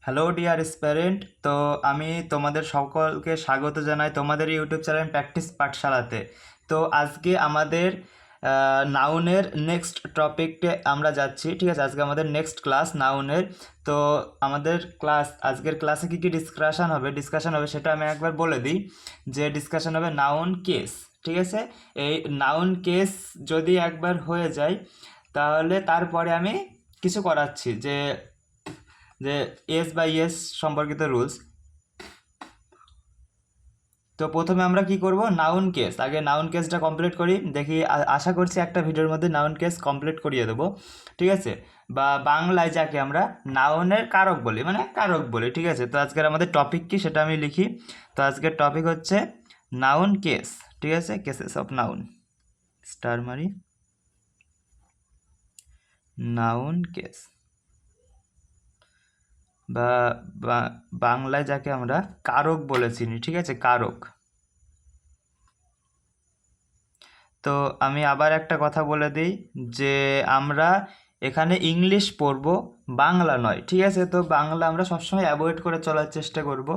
Hello dear student, তো আমি তোমাদের সকলকে স্বাগত জানাই তোমাদের ইউটিউব চ্যানেল প্র্যাকটিস পাঠশালাতে। তো আজকে আমাদের নাউনের নেক্সট টপিকে আমরা যাচ্ছি, ঠিক আছে? আজকে আমাদের নেক্সট ক্লাস নাউনের। তো আমাদের আজকের ক্লাসে কী কী ডিসকাশন হবে সেটা আমি একবার বলে দিই। যে ডিসকাশন হবে নাউন কেস, ঠিক আছে? এই নাউন কেস যদি একবার হয়ে যায় তাহলে তারপরে আমি কিছু করাচ্ছি যে যে এস বাই এস সম্পর্কিত রুলস। তো প্রথমে আমরা কি করব, নাউন কেস, আগে নাউন কেসটা কমপ্লিট করি দেখি। আশা করছি একটা ভিডিওর মধ্যে নাউন কেস কমপ্লিট করিয়ে দেবো, ঠিক আছে? বা বাংলায় যাকে আমরা নাউনের কারক বলি, মানে কারক বলি, ঠিক আছে? তো আজকের আমাদের টপিক কি সেটা আমি লিখি। তো আজকের টপিক হচ্ছে নাউন কেস, ঠিক আছে? কেসেস অফ নাউন, স্টার মারি, নাউন কেস বা বাংলায় যাকে আমরা কারক বলে চিনি, ঠিক আছে? কারক। তো আমি আবার একটা কথা বলে দিই যে আমরা এখানে ইংলিশ পড়ব, বাংলা নয়, ঠিক আছে? তো বাংলা আমরা সবসময় অ্যাভয়েড করে চলার চেষ্টা করব,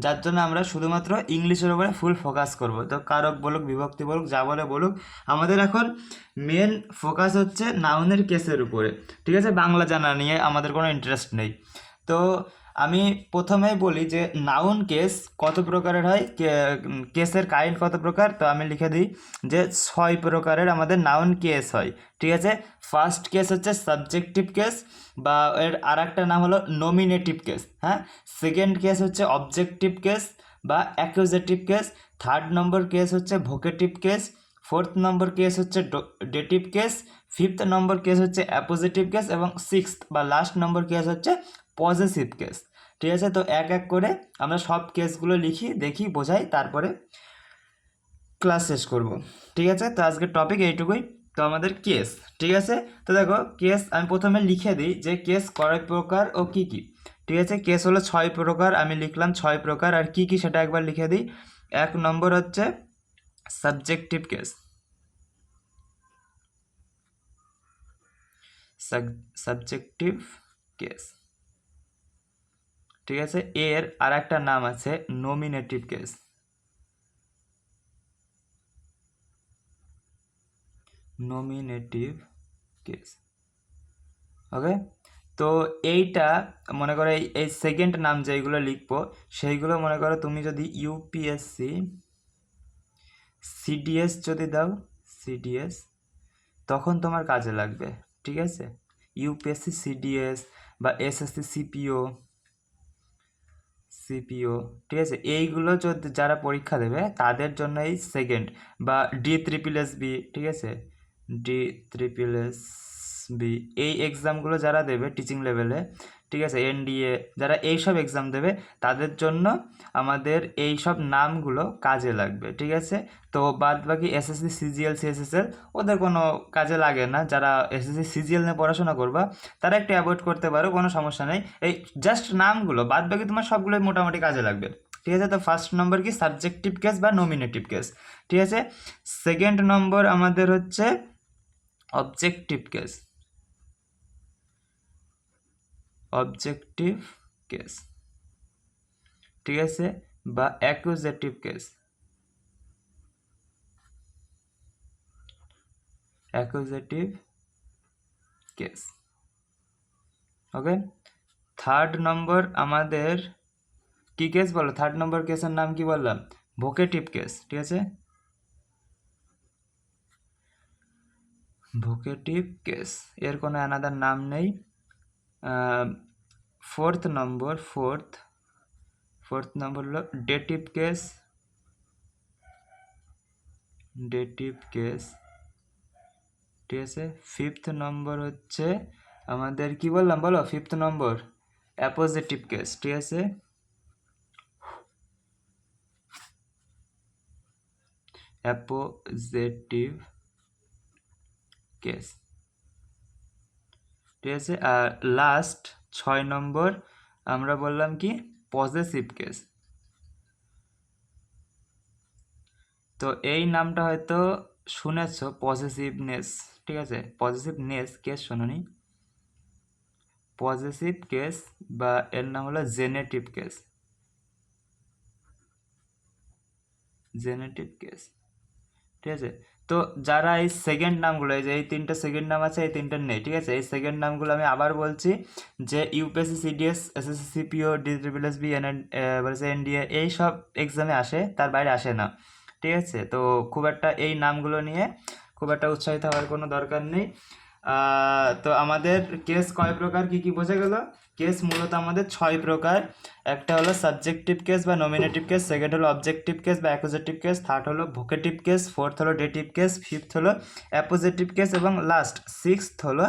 যার জন্য আমরা শুধুমাত্র ইংলিশের উপরে ফুল ফোকাস করব। তো কারক বলুক, বিভক্তি বলুক, যা বলে বলুক, আমাদের এখন মেন ফোকাস হচ্ছে নাউনের কেসের উপরে, ঠিক আছে? বাংলা জানা নিয়ে আমাদের কোনো ইন্টারেস্ট নেই। তো আমি প্রথমেই বলি যে নাউন কেস কত প্রকারের হয়, কেসের কাইন্ড কত প্রকার। তো আমি লিখে দিই যে 6 প্রকারের আমাদের নাউন কেস হয়, ঠিক আছে? ফার্স্ট কেস হচ্ছে সাবজেক্টিভ কেস, বা এর আর একটা নাম হলো নমিনেটিভ কেস, হ্যাঁ। সেকেন্ড কেস হচ্ছে অবজেক্টিভ কেস বা accusative case. Third number case হচ্ছে ভোকেটিভ কেস। ফোর্থ নম্বর কেস হচ্ছে ডেটিভ কেস। ফিফথ নম্বর কেস হচ্ছে অ্যাপোজিটিভ কেস। এবং সিক্সথ বা লাস্ট নম্বর কেস হচ্ছে পজেসিভ কেস, ঠিক আছে? তো এক এক করে আমরা সব কেসগুলো লিখি, দেখি, বোঝাই, তারপরে ক্লাস শেষ করব, ঠিক আছে? তো আজকের টপিক এইটুকুই। তো আমাদের কেস, ঠিক আছে? তো দেখো, কেস আমি প্রথমে লিখে দিই যে কেস কয় প্রকার ও কি কি, ঠিক আছে? কেস হলো 6 প্রকার, আমি লিখলাম 6 প্রকার। আর কি কি সেটা একবার লিখে দিই। এক নম্বর হচ্ছে সাবজেক্টিভ কেস, সাবজেক্টিভ কেস, ঠিক আছে? এর আর একটা নাম আছে নমিনেটিভ কেস, নমিনেটিভ কেস, ওকে? তো এইটা মনে করো এই সেকেন্ড নাম যেইগুলো লিখবো সেইগুলো মনে করো তুমি যদি ইউপিএসসি সিডিএস যদি দাও, সিডিএস, তখন তোমার কাজে লাগবে, ঠিক আছে? ইউপিএসসি সিডিএস বা এসএসসি সিপিও, ঠিক আছে? এইগুলো যদি যারা পরীক্ষা দেবে তাদের জন্য এই সেকেন্ড, বা DSSS, ঠিক আছে? DSSS, এই এক্সামগুলো যারা দেবে টিচিং লেভেলে, ঠিক আছে? এনডিএ, যারা এইসব এক্সাম দেবে তাদের জন্য আমাদের এই সব নামগুলো কাজে লাগবে, ঠিক আছে? তো বাদ বাকি এসএসসি সিজিএল সিএসএসএল ওদের কোনো কাজে লাগে না। যারা এসএসসি সিজিএল নিয়ে পড়াশোনা করবা তারা একটু অ্যাভয়েড করতে পারো, কোনো সমস্যা নেই। এই জাস্ট নামগুলো, বাদ বাকি তোমার সবগুলোই মোটামুটি কাজে লাগবে, ঠিক আছে? তো ফার্স্ট নম্বর কি সাবজেক্টিভ কেস বা নমিনেটিভ কেস, ঠিক আছে? সেকেন্ড নম্বর আমাদের হচ্ছে অবজেক্টিভ কেস, অবজেক্টিভ কেস, ঠিক আছে? বা অ্যাকুজেটিভ কেস, অ্যাকুজেটিভ কেস, ওকে? থার্ড নম্বর আমাদের কি কেস বলো? থার্ড নম্বর কেসের নাম কি বললাম? ভোকেটিভ কেস, ঠিক আছে? ভোকেটিভ কেস, এর কোনো অ্যানাদার নাম নেই। ফোর্থ নম্বর হলো ডেটিভ কেস, ডেটিভ কেস, ঠিক আছে? ফিফথ নম্বর হচ্ছে আমাদের কি বললাম বলো? ফিফথ নম্বর অ্যাপোজিটিভ কেস, ঠিক আছে? অ্যাপোজিটিভ কেস, ঠিক আছে? আর লাস্ট 6 নম্বর আমরা বললাম কি পজেসিভ কেস। তো এই নামটা হয়তো শুনেছো, পজেসিভনেস, ঠিক আছে? পজেসিভনেস কেস শোনোনি, পজিটিভ কেস বা এর নাম হলো জেনেটিভ কেস। জেনেটিভ কেস, ঠিক আছে। তো যারা এই সেকেন্ড নামগুলো, এই যে এই তিনটে সেকেন্ড নাম আছে, এই তিনটে নেই, ঠিক আছে। এই সেকেন্ড নামগুলো আমি আবার বলছি, যে UPSC, CDS, SSC, CPO, DSB, বলেছে এনডিএ, এই সব এক্সামে আসে, তার বাইরে আসে না, ঠিক আছে। তো খুব একটা এই নামগুলো নিয়ে খুব একটা উৎসাহিত হওয়ার কোনো দরকার নেই। তো আমাদের কেস কয় প্রকার, কি কি বোঝা গেল? কেস মূলত আমাদের 6 প্রকার। একটা হলো সাবজেক্টিভ কেস বা নমিনেটিভ কেস, সেকেন্ড হলো অবজেক্টিভ কেস বা অ্যাকুজেটিভ কেস, থার্ড হলো ভোকেটিভ কেস, ফোর্থ হলো ডেটিভ কেস, ফিফথ হলো অ্যাপোজিটিভ কেস, এবং লাস্ট সিক্সথ হলো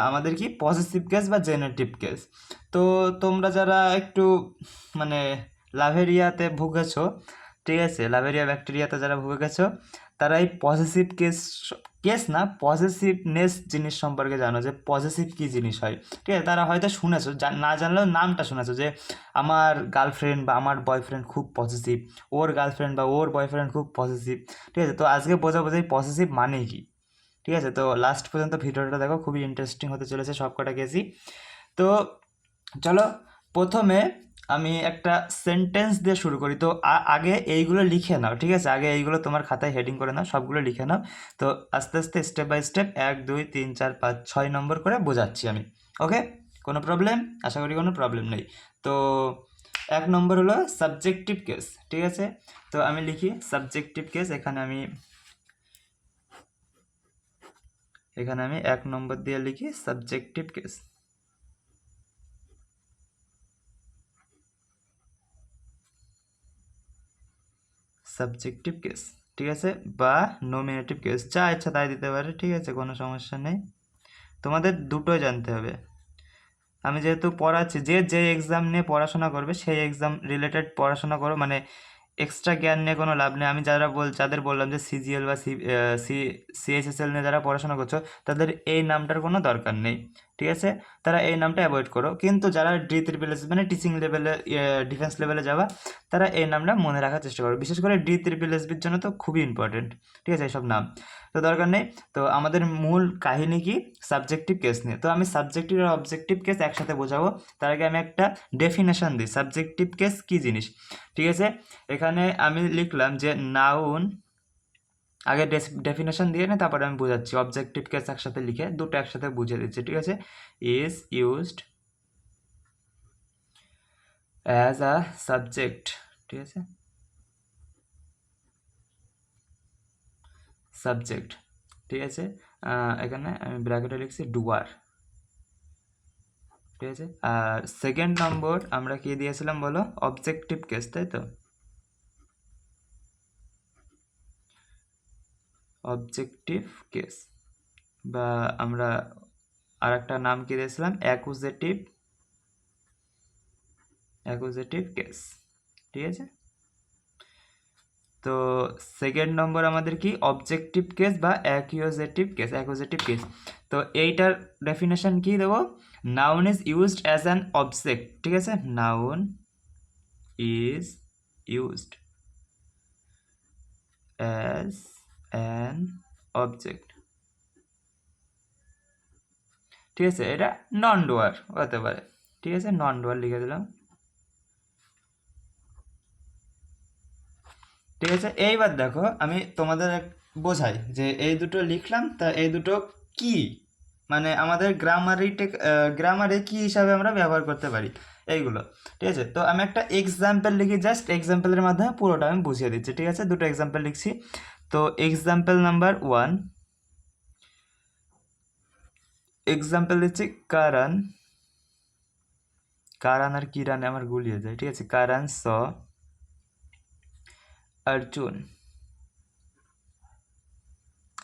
আমাদের কি পজিটিভ কেস বা জেনেটিভ কেস। তো তোমরা যারা একটু মানে লাভেরিয়াতে ভুগেছো, ঠিক আছে, লাভেরিয়া ব্যাকটেরিয়াতে যারা ভুগেছো, তারা এই পজিটিভ কেস না, পজিটিভনেস জিনিস সম্পর্কে জানো, যে পজিটিভ কী জিনিস হয়, ঠিক আছে। তারা হয়তো শুনেছো, না জানলেও নামটা শুনেছো, যে আমার গার্লফ্রেন্ড বা আমার বয়ফ্রেন্ড খুব পজিটিভ, ওর গার্লফ্রেন্ড বা ওর বয়ফ্রেন্ড খুব পজিটিভ, ঠিক আছে। তো আজকে বোঝাবো যে পজিটিভ মানে কি, ঠিক আছে। তো লাস্ট পর্যন্ত ভিডিওটা দেখো, খুবই ইন্টারেস্টিং হতে চলেছে সব কটা কেসই। তো চলো, প্রথমে আমি একটা সেন্টেন্স দিয়ে শুরু করি। তো আগে এইগুলো লিখে নাও, ঠিক আছে। আগে এইগুলো তোমার খাতায় হেডিং করে নাও, সবগুলো লিখে নাও। তো আস্তে আস্তে স্টেপ বাই স্টেপ 1 2 3 4 5 6 নম্বর করে বোঝাচ্ছি আমি, ওকে? কোনো প্রবলেম? আশা করি কোনো প্রবলেম নেই। তো 1 নম্বর হলো সাবজেক্টিভ কেস, ঠিক আছে। তো আমি লিখি সাবজেক্টিভ কেস, এখানে আমি 1 নম্বর দিয়ে লিখি সাবজেক্টিভ কেস। সাবজেক্টিভ কেস, ঠিক আছে, বা নমিনেটিভ কেস, যা ইচ্ছা তাই দিতে পারে, ঠিক আছে, কোনো সমস্যা নেই। তোমাদের দুটোই জানতে হবে। আমি যেহেতু পড়াচ্ছি, যে এক্সাম নিয়ে পড়াশোনা করবে সেই এক্সাম রিলেটেড পড়াশোনা করো, মানে এক্সট্রা জ্ঞান নিয়ে কোনো লাভ নেই। আমি যাদের বললাম যে সিজিএল বা সিএইচএসএল নিয়ে যারা পড়াশোনা করছো, তাদের এই নামটার কোনো দরকার নেই, ঠিক আছে। তারা এই নামটা অ্যাভয়েড করো। কিন্তু যারা D3 মানে টিচিং লেভেলে, ডিফেন্স লেভেলে যাওয়া, তারা এই নামটা মনে রাখার চেষ্টা করো। বিশেষ করে D3 জন্য তো খুবই ইম্পর্টেন্ট, ঠিক আছে, এইসব নাম তো দরকার নেই। তো আমাদের মূল কাহিনী কি? সাবজেক্টিভ কেস নিয়ে। তো আমি সাবজেক্টিভ আর অবজেক্টিভ কেস একসাথে বোঝাবো। তার আগে আমি একটা ডেফিনেশন দিই, সাবজেক্টিভ কেস কী জিনিস, ঠিক আছে। এখানে আমি লিখলাম যে নাউন, আগে ডেফিনেশন দিয়ে না, তারপরে আমি বোঝাচ্ছি। অবজেক্টিভ কেস একসাথে লিখে দুটো একসাথে বুঝিয়ে দিচ্ছি, ঠিক আছে। Is used as a subject, ঠিক আছে, সাবজেক্ট, ঠিক আছে। এখানে আমি ব্র্যাকেটে লিখছি ডুয়ার, ঠিক আছে। আর সেকেন্ড নম্বর আমরা কি দিয়েছিলাম বলো? অবজেক্টিভ কেস, তাই তো? অবজেক্টিভ কেস, বা আমরা আর একটা নাম কি দিয়েছিলাম? অ্যাকুজেটিভ কেস, ঠিক আছে। তো সেকেন্ড নম্বর আমাদের কি? অবজেক্টিভ কেস বা অ্যাকুজেটিভ কেস। তো এইটার ডেফিনেশন কি দেবো? Noun is used as an object, ঠিক আছে। Noun is used as an object, ঠিক আছে। এটা নন ডুয়ার হতে পারে, ঠিক আছে, নন ডুয়ার লিখে দিলাম, ঠিক আছে। এইবার দেখো, আমি তোমাদের বোঝাই যে এই দুটো লিখলাম, তা এই দুটো কি, মানে আমাদের গ্রামারে কি হিসাবে আমরা ব্যবহার করতে পারি, এইগুলো, ঠিক আছে। তো আমি একটা এক্সাম্পল লিখি, জাস্ট এক্সাম্পলের মাধ্যমে পুরোটা আমি বুঝিয়ে দিচ্ছি, ঠিক আছে। দুটো এক্সাম্পল লিখছি। তো এক্সাম্পল নাম্বার 1, এক্সাম্পল দিচ্ছি কারণ আর কিরানে আমার গুলিয়ে যায়, ঠিক আছে। কারণ স অর্জুন,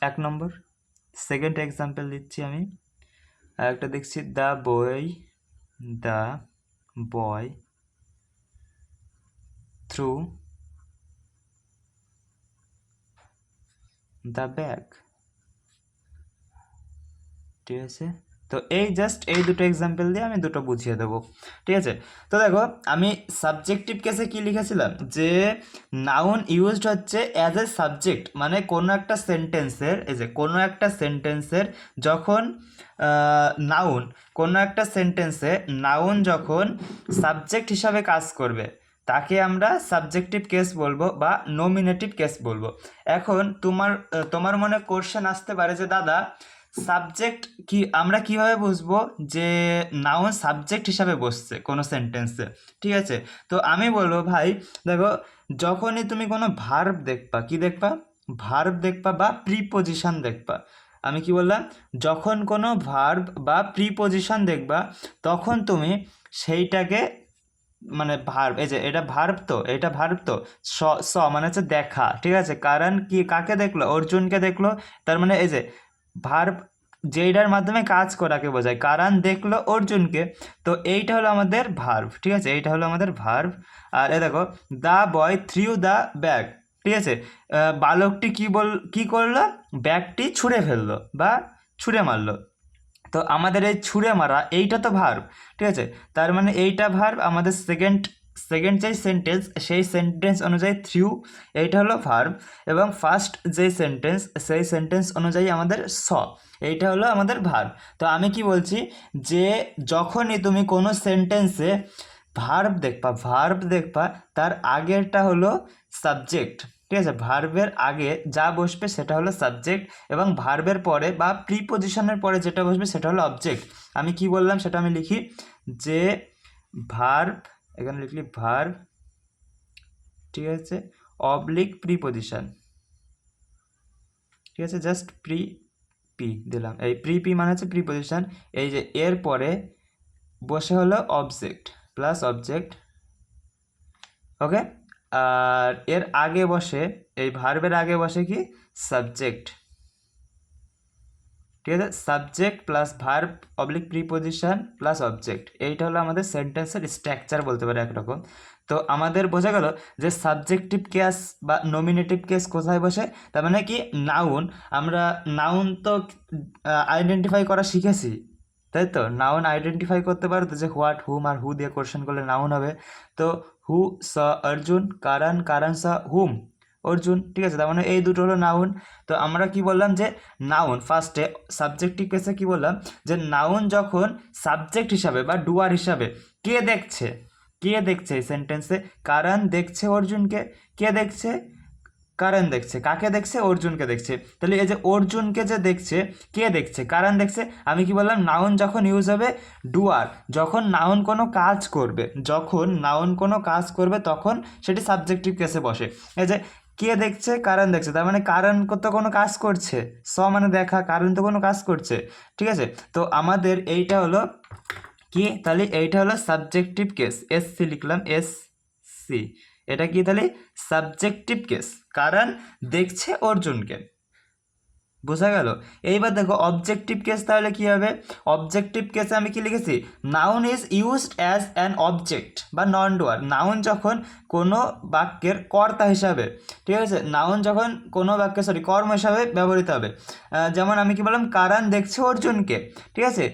1 নম্বর। সেকেন্ড এক্সাম্পল দিচ্ছি আমি, আর একটা দেখছি the boy through the bag, ঠিক আছে। তো এই জাস্ট এই দুটো এক্সাম্পল দিয়ে আমি দুটো বুঝিয়ে দেবো, ঠিক আছে। তো দেখো আমি সাবজেক্টিভ কেসে কি লিখেছিলাম, যে নাউন ইউজড হচ্ছে অ্যাজ এ সাবজেক্ট, মানে কোনো একটা সেন্টেন্সের, এই যে কোনো একটা সেন্টেন্সের যখন নাউন, কোনো একটা সেন্টেন্সে নাউন যখন সাবজেক্ট হিসাবে কাজ করবে তাকে আমরা সাবজেক্টিভ কেস বলবো বা নমিনেটিভ কেস বলবো। এখন তোমার মনে কোশ্চেন আসতে পারে যে দাদা সাবজেক্ট কি, আমরা কিভাবে বুঝবো যে নাউন সাবজেক্ট হিসাবে বসছে কোনো সেন্টেন্সে, ঠিক আছে। তো আমি বলবো ভাই দেখো, যখনই তুমি কোনো ভার্ব দেখবা, কি দেখবা, ভার্ব দেখবা বা প্রিপোজিশন দেখবা, আমি কি বললাম, যখন কোনো ভার্ব বা প্রিপোজিশন দেখবা তখন তুমি সেইটাকে, মানে ভার্ব, এই যে এটা ভার্ব, তো এটা ভার্ব, তো স স মানে হচ্ছে দেখা, ঠিক আছে। কারণ কি, কাকে দেখলো, অর্জুনকে দেখলো, তার মানে এই যে ভার্ব যেইটার মাধ্যমে কাজ করাকে বোঝায়, কারণ দেখলো অর্জুনকে, তো এইটা হলো আমাদের ভার্ব, ঠিক আছে, এইটা হলো আমাদের ভার্ব। আর এ দেখো the boy threw the bag, ঠিক আছে, বালকটি কি করলো, ব্যাগটি ছুঁড়ে ফেললো বা ছুঁড়ে মারলো। তো আমাদের এই ছুঁড়ে মারা এইটা তো ভার্ব, ঠিক আছে, তার মানে এইটা ভার্ব, আমাদের সেকেন্ড যেই সেন্টেন্স সেই সেন্টেন্স অনুযায়ী থ্রিউ এইটা হলো ভার্ব, এবং ফার্স্ট যেই সেন্টেন্স সেই সেন্টেন্স অনুযায়ী আমাদের এইটা হলো আমাদের ভার্ব। তো আমি কি বলছি, যে যখনই তুমি কোনো সেন্টেন্সে ভার্ব দেখবা তার আগেরটা হলো সাবজেক্ট, ঠিক আছে, ভার্বের আগে যা বসবে সেটা হলো সাবজেক্ট, এবং ভার্বের পরে বা প্রিপোজিশনের পরে যেটা বসবে সেটা হলো অবজেক্ট। আমি কি বললাম সেটা আমি লিখি, যে ভার্ব, এখানে লিখলি ভার্ব, ঠিক আছে, অবলিক প্রিপোজিশন, ঠিক আছে, জাস্ট পি দিলাম, এই পি মানে হচ্ছে প্রিপোজিশন, এই যে এর পরে বসে হলো অবজেক্ট প্লাস অবজেক্ট, ওকে। আর এর আগে বসে, এই ভার্বের আগে বসে কি, সাবজেক্ট, ঠিক আছে, subject plus verb oblique preposition plus object, এইটা হলো আমাদের সেন্টেন্সের স্ট্রাকচার বলতে পারে একরকম। তো আমাদের বোঝা গেল যে সাবজেক্টিভ কেস বা নমিনেটিভ কেস কোথায় বসে, তার মানে কি নাউন, আমরা নাউন তো আইডেন্টিফাই করা শিখেছি, তাই তো, নাউন আইডেন্টিফাই করতে পারো তো, যে হোয়াট, হুম আর হু দিয়ে কোশ্চেন করলে নাউন হবে। তো হু স অর্জুন, কারণ স হুম অর্জুন, ঠিক আছে, তার মানে এই দুটো হলো নাউন। তো আমরা কি বললাম, যে নাউন ফার্স্টে সাবজেক্টিভ কেসে কি বললাম, যে নাউন যখন সাবজেক্ট হিসাবে বা ডুয়ার হিসাবে কে দেখছে, এই সেন্টেন্সে, কারণ দেখছে অর্জুনকে, কে দেখছে, কারণ দেখছে, কাকে দেখছে, অর্জুনকে দেখছে। তাহলে এই যে অর্জুনকে যে দেখছে, কে দেখছে, কারণ দেখছে, আমি কি বললাম, নাউন যখন ইউজ হবে ডুয়ার, যখন নাউন কোনো কাজ করবে তখন সেটি সাবজেক্টিভ কেসে বসে। এই যে কে দেখছে, কারণ দেখছে, তার মানে কারণ তো কোনো কাজ করছে, মানে দেখা, কারণ তো কোনো কাজ করছে, ঠিক আছে। তো আমাদের এইটা হলো কি, তাহলে এইটা হলো সাবজেক্টিভ কেস, সি লিখলাম, সি, এটা কি তাহলে সাবজেক্টিভ কেস, কারণ দেখছে অর্জুনকে, বোঝা গেল। এইবার দেখো অবজেক্টিভ কেস, তাহলে কি হবে, অবজেক্টিভ কেসে আমি কি লিখেছি, noun is used as an object বা নন ডুয়ার, নাউন যখন কোনো বাক্যের কর্তা হিসাবে, ঠিক আছে, নাউন যখন কোনো বাক্যে কর্ম হিসাবে ব্যবহৃত হবে। যেমন আমি কি বললাম, কারণ দেখছে অর্জুনকে, ঠিক আছে,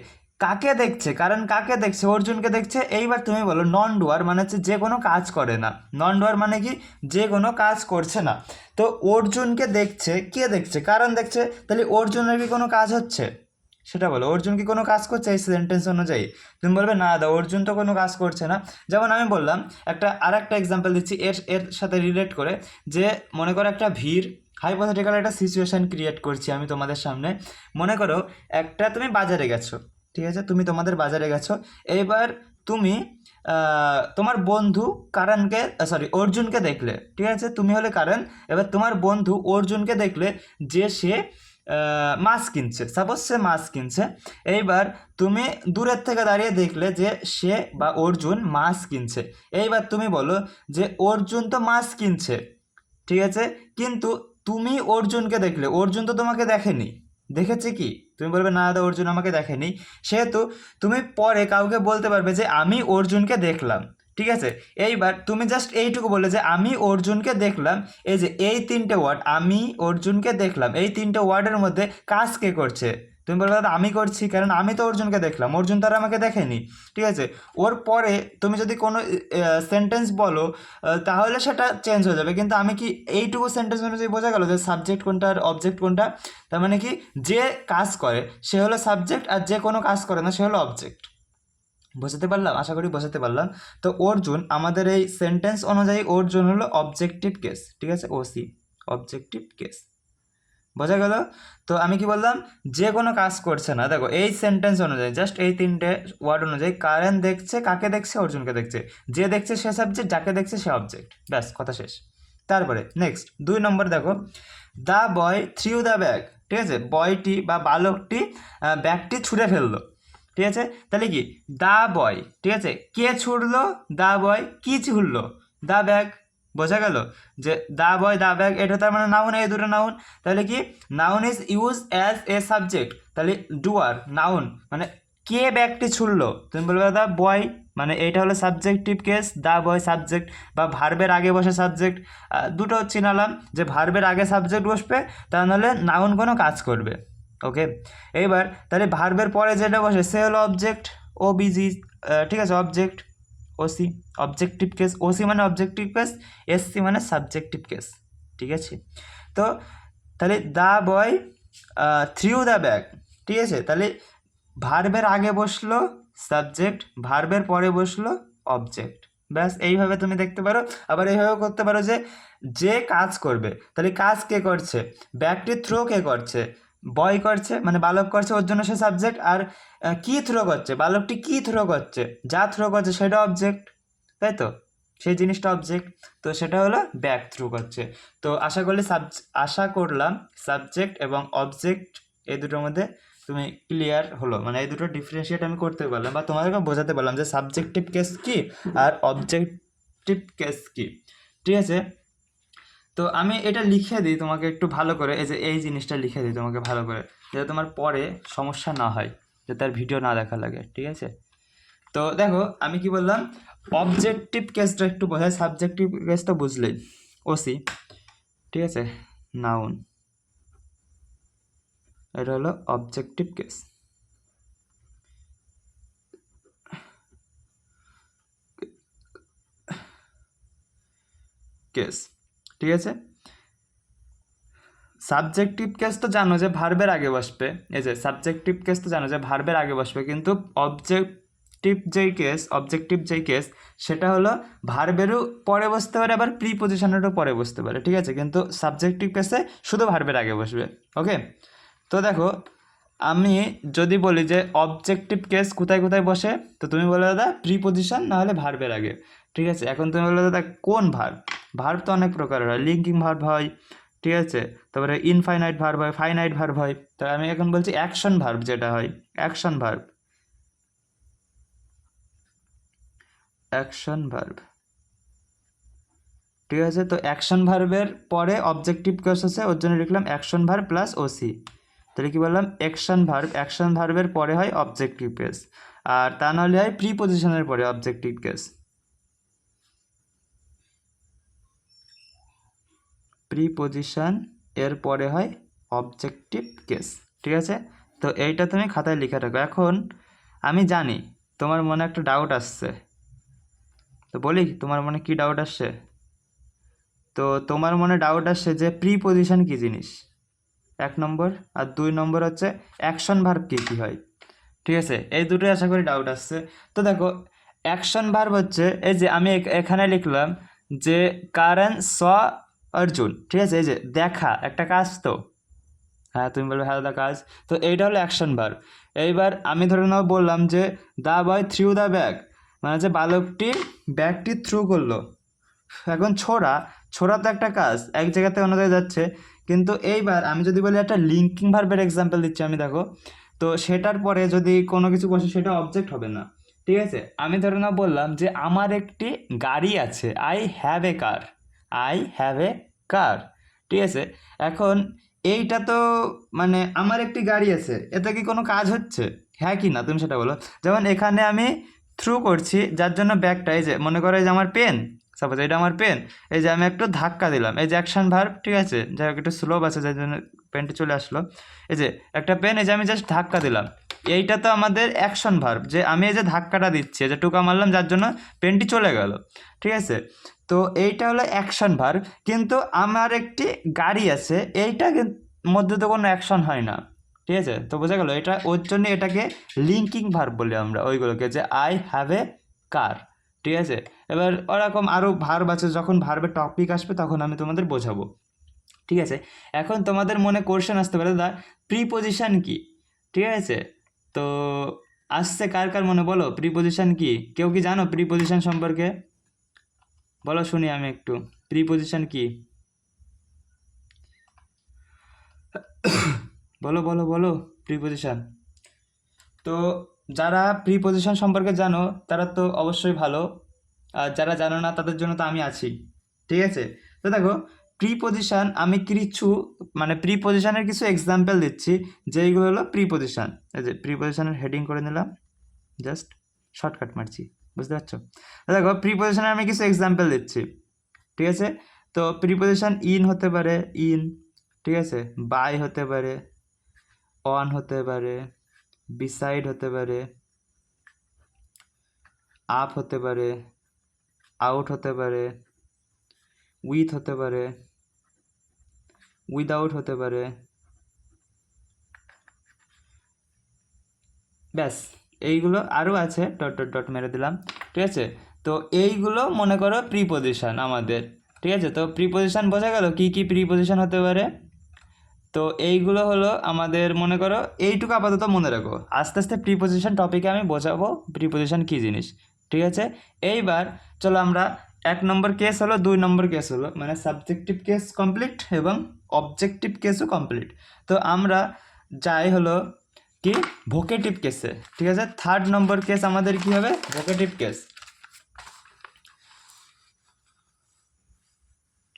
কাকে দেখছে, কারণ কাকে দেখছে, অর্জুনকে দেখছে। এইবার তুমি বলো নন ডুয়ার মানে হচ্ছে যে কোনো কাজ করে না, নন ডুয়ার মানে কি, যে কোনো কাজ করছে না। তো অর্জুনকে দেখছে, কে দেখছে, কারণ দেখছে, তাহলে অর্জুনের কি কোনো কাজ হচ্ছে, সেটা বলো, অর্জুন কি কোনো কাজ করছে এই সেন্টেন্স অনুযায়ী? তুমি বলবে না দা, অর্জুন তো কোনো কাজ করছে না। যেমন আমি বললাম, আরেকটা এক্সাম্পল দিচ্ছি এর সাথে রিলেট করে, যে মনে করো একটা ভিড়, হাইপোথেটিক্যাল একটা সিচুয়েশন ক্রিয়েট করছি আমি তোমাদের সামনে। মনে করো তুমি বাজারে গেছো, ঠিক আছে, তোমাদের বাজারে গেছো, এইবার তুমি তোমার বন্ধু অর্জুনকে দেখলে, ঠিক আছে, তুমি হলে কারণ, এবার তোমার বন্ধু অর্জুনকে দেখলে যে সে মাছ কিনছে, সাপোজ সে মাছ কিনছে। এইবার তুমি দূরের থেকে দাঁড়িয়ে দেখলে যে সে বা অর্জুন মাছ কিনছে। এইবার তুমি বলো যে অর্জুন তো মাছ কিনছে, ঠিক আছে, কিন্তু তুমি অর্জুনকে দেখলে, অর্জুন তো তোমাকে দেখেনি, দেখেছে কি? তুমি বলবে না দাদা, অর্জুন আমাকে দেখেনি। সেহেতু তুমি পরে কাউকে বলতে পারবে যে আমি অর্জুনকে দেখলাম, ঠিক আছে। এইবার তুমি জাস্ট এইটুকু বলে যে আমি অর্জুনকে দেখলাম, এই যে এই তিনটে ওয়ার্ড, আমি অর্জুনকে দেখলাম, এই তিনটে ওয়ার্ডের মধ্যে কাজ কে করছে? তুমি বলবে দাদা আমি করছি, কারণ আমি তো অর্জুনকে দেখলাম, অর্জুন তো আর আমাকে দেখেনি, ঠিক আছে। ওর পরে তুমি যদি কোনো সেন্টেন্স বলো তাহলে সেটা চেঞ্জ হয়ে যাবে, কিন্তু আমি কি এইটুকু সেন্টেন্স অনুযায়ী বোঝা গেল যে সাবজেক্ট কোনটা আর অবজেক্ট কোনটা। তার মানে কি যে কাজ করে সে হলো সাবজেক্ট, আর যে কোনো কাজ করে না সে হলো অবজেক্ট। বোঝাতে পারলাম? আশা করি বোঝাতে পারলাম। তো অর্জুন আমাদের এই সেন্টেন্স অনুযায়ী অর্জুন হলো অবজেক্টিভ কেস, ঠিক আছে, ওসি অবজেক্টিভ কেস। বোঝা গেল? তো আমি কি বললাম, যে কোনো কাজ করছে না, দেখো এই সেন্টেন্স অনুযায়ী জাস্ট এই তিনটে ওয়ার্ড অনুযায়ী কারেন দেখছে, কাকে দেখছে, অর্জুনকে দেখছে, যে দেখছে সে সাবজেক্ট, যাকে দেখছে সে অবজেক্ট, ব্যাস কথা শেষ। তারপরে নেক্সট 2 নম্বর দেখো, the boy threw the bag, ঠিক আছে, বয়টি বা বালকটি ব্যাগটি ছুঁড়ে ফেললো, ঠিক আছে। তাহলে কি দ্য বয়, ঠিক আছে, কে ছুড়লো, দ্য বয়, কি ছুড়লো, দ্য ব্যাগ। বোঝা গেল যে দ্য বয় দ্য ব্যাগ, এটা তার মানে নাউন, এই দুটো নাউন। তাহলে কি noun is use as a subject, তাহলে ডুয়ার নাউন, মানে কে ব্যাগটি ছুড়লো, তুমি বলবে দ্য বয়, মানে এইটা হলো subjective case, the boy subject, বা ভার্বের আগে বসে সাবজেক্ট, দুটো চিনালাম যে ভার্বের আগে সাবজেক্ট বসবে, তা নাহলে নাউন কোনো কাজ করবে। ওকে, এইবার তাহলে ভার্বের পরে যেটা বসে সে হলো অবজেক্ট, ও বিজি, ঠিক আছে, object, OC objective case, OC মানে অবজেক্টিভ কেস, এসসি মানে সাবজেক্টিভ কেস, ঠিক আছে। তো তাহলে the boy threw the bag, ঠিক আছে, তাহলে ভার্বের আগে বসলো সাবজেক্ট, ভার্বের পরে বসলো অবজেক্ট, ব্যাস। এইভাবে তুমি দেখতে পারো। আবার এইভাবে করতে পারো যে যে কাজ করবে, তাহলে কাজ কে করছে, ব্যাগটি থ্রো কে করছে, বয় করছে, মানে বালক করছে, ওর জন্য সে সাবজেক্ট। আর কি থ্রো করছে, বালকটি কি থ্রো করছে, যা থ্রো করছে সেটা অবজেক্ট, তাই তো, সেই জিনিসটা অবজেক্ট, তো সেটা হলো ব্যাগ থ্রু করছে। তো আশা করলাম সাবজেক্ট এবং অবজেক্ট এই দুটোর মধ্যে তুমি ক্লিয়ার হলো, মানে এই দুটো ডিফারেন্সিয়েট আমি করতে পারলাম বা তোমাদেরকে বোঝাতে পারলাম যে সাবজেক্টিভ কেস কি আর অবজেক্টিভ কেস কি, ঠিক আছে। তো আমি এটা লিখে দিই তোমাকে একটু ভালো করে, এই যে এই জিনিসটা লিখে দিই তোমাকে ভালো করে, যাতে তোমার পরে সমস্যা না হয়, যাতে তার ভিডিও না দেখা লাগে, ঠিক আছে। তো দেখো আমি কি বললাম, অবজেক্টিভ কেসটা একটু বোঝায়, সাবজেক্টিভ কেস তো বুঝলেই, ওসি, ঠিক আছে, নাউন, এটা হলো অবজেক্টিভ কেস। কেস, ঠিক আছে। সাবজেক্টিভ কেস তো জানো যে ভার্বের আগে বসবে, এই যে সাবজেক্টিভ কেস তো জানো যে ভার্বের আগে বসবে, কিন্তু অবজেক্টিভ যেই কেস সেটা হলো ভার্বেরও পরে বসতে পারে, আবার প্রিপোজিশনেরও পরে বসতে পারে, ঠিক আছে, কিন্তু সাবজেক্টিভ কেসে শুধু ভার্বের আগে বসবে। ওকে, তো দেখো আমি যদি বলি যে অবজেক্টিভ কেস কোথায় কোথায় বসে, তো তুমি বলে দাদা প্রিপোজিশন না হলে ভার্বের আগে, ঠিক আছে। এখন তুমি বলে দাদা কোন ভার্ব, ভার্ব তো অনেক প্রকারের হয়, লিঙ্কিং ভার্ব হয়, ঠিক আছে, তারপরে ইনফাইনাইট ভার্ব হয়, ফাইনাইট ভার্ব হয়, তো আমি এখন বলছি অ্যাকশন ভার্ব যেটা হয়, অ্যাকশন ভার্ব, অ্যাকশন ভার্ব, ঠিক আছে। তো অ্যাকশন ভার্বের পরে অবজেক্টিভ কেস আছে, ওর জন্য লিখলাম অ্যাকশন ভার্ব প্লাস ওসি, তাহলে কি বললাম অ্যাকশন ভার্বের পরে হয় অবজেক্টিভ কেস, আর তা নাহলে হয় প্রিপোজিশনের পরে অবজেক্টিভ কেস, প্রিপোজিশন এর পরে হয় অবজেক্টিভ কেস, ঠিক আছে। তো এইটা তুমি খাতায় লিখে রাখো। এখন আমি জানি তোমার মনে একটা ডাউট আসছে, তো বলি তোমার মনে কি ডাউট আসছে। তো তোমার মনে ডাউট আসছে যে প্রিপোজিশন কী জিনিস, 1 নম্বর, আর 2 নম্বর হচ্ছে অ্যাকশন ভার্ব কী কী হয়, ঠিক আছে, এই দুটোই আশা করি ডাউট আসছে। তো দেখো অ্যাকশন ভার্ব হচ্ছে এই যে আমি এখানে লিখলাম যে কারণ স অর্জুন, ঠিক আছে, এই যে দেখা একটা কাজ, তো হ্যাঁ তুমি বলবে হ্যাঁ দাদা কাজ, তো এইটা হলো অ্যাকশন ভার্ব। এইবার আমি ধরে নাও বললাম যে the boy through the bag, মানে যে বালকটি ব্যাগটি থ্রু করলো। এখন ছোড়া তো একটা কাজ, এক জায়গা থেকে অন্য জায়গায় যাচ্ছে, কিন্তু এইবার আমি যদি বলি একটা লিঙ্কিং ভার্বের এক্সাম্পল দিচ্ছি আমি, দেখো তো সেটার পরে যদি কোনো কিছু বসে সেটা অবজেক্ট হবে না, ঠিক আছে। আমি ধরে নাও বললাম যে আমার একটি গাড়ি আছে, I have a car, I have a car, ঠিক আছে। এখন এইটা তো মানে আমার একটি গাড়ি আছে, এতে কি কোনো কাজ হচ্ছে, হ্যাঁ কি না তুমি সেটা বলো। যেমন এখানে আমি থ্রু করছি, যার জন্য ব্যাগটা, এই যে মনে করো এই যে আমার পেন, সাপোজ এটা আমার পেন, এই যে আমি একটু ধাক্কা দিলাম, এই যে অ্যাকশন ভার্ব, ঠিক আছে, যাই হোক একটু স্লো আছে যার জন্য পেনটা চলে আসলো। এই যে একটা পেন, এই যে আমি জাস্ট ধাক্কা দিলাম, এইটা তো আমাদের অ্যাকশন ভার্ব, যে আমি এই যে ধাক্কাটা দিচ্ছি, এই যে টোকা মারলাম যার জন্য পেনটি চলে গেল, ঠিক আছে। তো এইটা হলো অ্যাকশন ভার্ব। কিন্তু আমার একটি গাড়ি আছে, এইটা মধ্যে তো কোনো অ্যাকশন হয় না, ঠিক আছে। তো বোঝা গেল, এটা ওর জন্য এটাকে লিঙ্কিং ভার্ব বলি আমরা ওইগুলোকে, যে আই হ্যাভ এ কার, ঠিক আছে। এবার ওরকম আরও ভার্ব আছে, যখন ভার্বের টপিক আসবে তখন আমি তোমাদের বোঝাবো, ঠিক আছে। এখন তোমাদের মনে কোশ্চেন আসতে পারে, দাদা প্রিপোজিশন কি, ঠিক আছে। তো আসছে কার কার মনে, বলো প্রিপোজিশন কি, কেউ কি জানো প্রিপোজিশন সম্পর্কে? বলো শুনি আমি একটু, প্রিপোজিশন কি? বলো বলো বলো প্রিপোজিশন। তো যারা প্রিপোজিশন সম্পর্কে জানো তারা তো অবশ্যই ভালো, আর যারা জানো না তাদের জন্য তো আমি আছি, ঠিক আছে। তো দেখো প্রিপোজিশন, আমি কিছু মানে প্রিপোজিশনের কিছু এক্সাম্পল দিচ্ছি, যেইগুলো হলো প্রিপোজিশন। এই যে প্রিপোজিশনের হেডিং করে নিলাম, জাস্ট শর্টকাট মারছি, বুঝতে পারছো। তো দেখো প্রিপোজিশনের আমি কিছু এক্সাম্পল দিচ্ছি, ঠিক আছে। তো প্রিপোজিশন ইন হতে পারে, ইন, ঠিক আছে, বাই হতে পারে, অন হতে পারে, বিসাইড হতে পারে, আপ হতে পারে, আউট হতে পারে, উইথ হতে পারে, উইদাউট হতে পারে, ব্যাস এইগুলো আরও আছে, ডট ডট ডট মেরে দিলাম, ঠিক আছে। তো এইগুলো মনে করো প্রিপোজিশন আমাদের, ঠিক আছে। তো প্রিপোজিশন বোঝা গেল কী কী প্রিপোজিশন হতে পারে। তো এইগুলো হলো আমাদের, মনে করো এইটুকু আপাতত মনে রাখো, আস্তে আস্তে প্রিপোজিশন টপিকে আমি বোঝাবো প্রিপোজিশন কী জিনিস, ঠিক আছে। এইবার চলো আমরা 1 নম্বর কেস হলো, 2 নম্বর কেস হলো, মানে সাবজেক্টিভ কেস কমপ্লিট এবং অবজেক্টিভ কেসও কমপ্লিট। তো আমরা যাই হলো কি ভোকেটিভ কেসে, ঠিক আছে। 3rd নম্বর কেস আমাদের কি হবে, ভোকেটিভ কেস।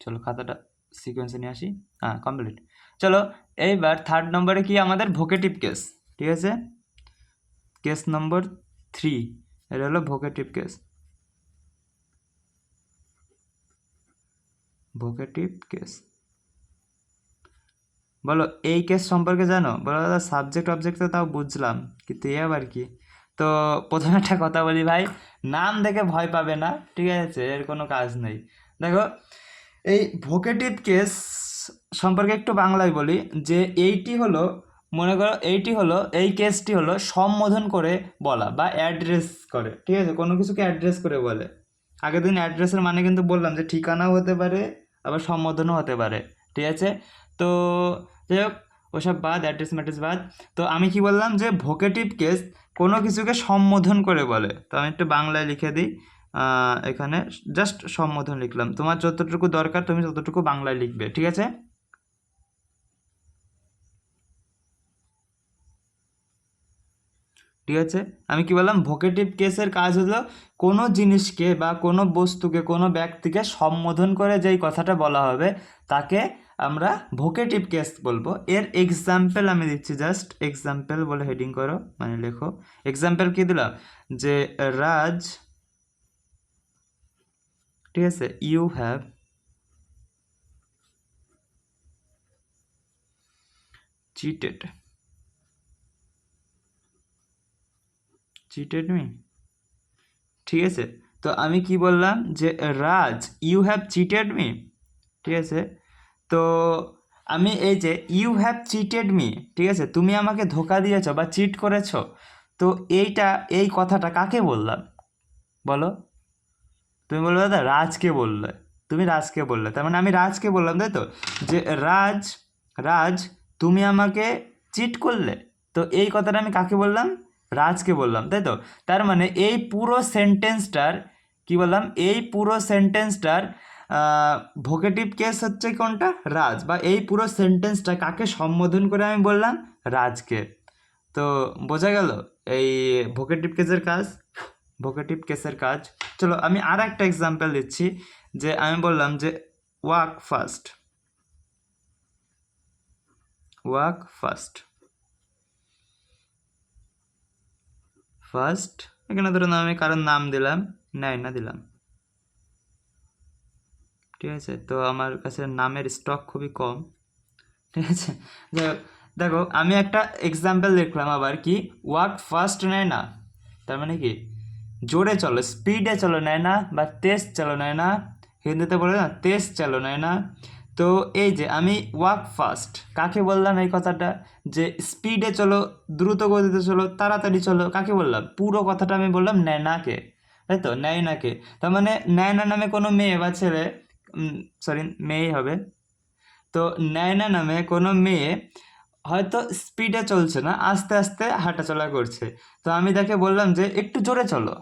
চলো খাতাটা সিকোয়েন্সে নিয়ে আসি, হ্যাঁ কমপ্লিট। চলো এইবার 3rd নম্বরে কি আমাদের ভোকেটিভ কেস, ঠিক আছে। কেস নম্বর 3, এটা হলো ভোকেটিভ কেস, ভোকেটিভ কেস। বলো এই কেস সম্পর্কে জানো? বলো দাদা সাবজেক্ট অবজেক্ট তো তাও বুঝলাম, কিন্তু এ আবার কি? তো প্রথমে একটা কথা বলি ভাই, নাম দেখে ভয় পাবে না, ঠিক আছে, এর কোনো কাজ নেই। দেখো এই ভোকেটিভ কেস সম্পর্কে একটু বাংলায় বলি, যে এইটি হলো, মনে করো এইটি হলো, এই কেসটি হলো সম্বোধন করে বলা বা অ্যাড্রেস করে, ঠিক আছে, কোনো কিছুকে অ্যাড্রেস করে বলে। আগের দিন অ্যাড্রেসের মানে কিন্তু বললাম যে ঠিকানাও হতে পারে, আবার সম্বোধনও হতে পারে, ঠিক আছে। তো যাই হোক ওসব বাদ, অ্যাড্রেস ম্যাড্রেস বাদ। তো আমি কি বললাম, যে ভোকেটিভ কেস কোনো কিছুকে সম্বোধন করে বলে। তো আমি একটু বাংলায় লিখে দিই, এখানে জাস্ট সম্বোধন লিখলাম, তোমার যতটুকু দরকার তুমি ততটুকু বাংলায় লিখবে, ঠিক আছে। ঠিক আছে, আমি কি বললাম, ভোকেটিভ কেসের কাজ হলো কোনো জিনিসকে বা কোনো বস্তুকে, কোনো ব্যক্তিকে সম্বোধন করে যেই কথাটা বলা হবে তাকে আমরা ভোকেটিভ কেস বলবো। এর এক্সাম্পল আমি দিচ্ছি, জাস্ট এক্সাম্পল বলে হেডিং করো, মানে লেখো। এক্সাম্পল কি দিলাম, যে রাজ, ঠিক আছে, you have cheated, cheated me, ঠিক আছে। তো আমি কি বললাম, যে Raj you have cheated me, ঠিক আছে। তো আমি এই যে ইউ হ্যাভ চিটেড মি, ঠিক আছে, তুমি আমাকে ধোকা দিয়েছো বা চিট করেছো, তো এইটা, এই কথাটা কাকে বললাম বলো? তুমি বলবে দাদা রাজকে বললে, তুমি রাজকে বললে, তার মানে আমি রাজকে বললাম, তাই তো, যে রাজ, রাজ তুমি আমাকে চিট করলে। তো এই কথাটা আমি কাকে বললাম, রাজকে বললাম, তাই তো। তার মানে এই পুরো সেন্টেন্সটার, কি বললাম, এই পুরো সেন্টেন্সটার ভোকেটিভ কেস হচ্ছে কোনটা, রাজ, বা এই পুরো সেন্টেন্সটা কাকে সম্বোধন করে আমি বললাম, রাজকে। তো বোঝা গেল এই ভোকেটিভ কেসের কাজ, ভোকেটিভ কেসের কাজ। চলো আমি আর একটা এক্সাম্পল দিচ্ছি, যে আমি বললাম যে walk fast, walk fast, first, এখানে ধরুন আমি কারোর নাম দিলাম, নাই না দিলাম, ঠিক আছে, তো আমার কাছে নামের স্টক খুবই কম। ঠিক আছে, যাই হোক, দেখো আমি একটা এক্সাম্পল দেখলাম আবার কি, ওয়াক ফাস্ট নেয় না, তার মানে কি জোরে চলো, স্পিডে চলো নেয় না, বা তেজ চলো নেয় না, হিন্দিতে বলে না তেজ চলো নেয় না। তো এই যে আমি ওয়াক ফাস্ট কাকে বললাম এই কথাটা, যে স্পিডে চলো, দ্রুত গতিতে চলো, তাড়াতাড়ি চলো, কাকে বললাম, পুরো কথাটা আমি বললাম নেয়নাকে, তাই তো, নেয়নাকে। তার মানে নেয়না নামে কোনো মেয়ে বা ছেলে, সরি মেয়েই হবে, তো নেয়না নামে কোনো মেয়ে হয়তো স্পিডে চলছে না, আস্তে আস্তে হাঁটাচলা করছে, তো আমি তাকে বললাম যে একটু জোরে চলো।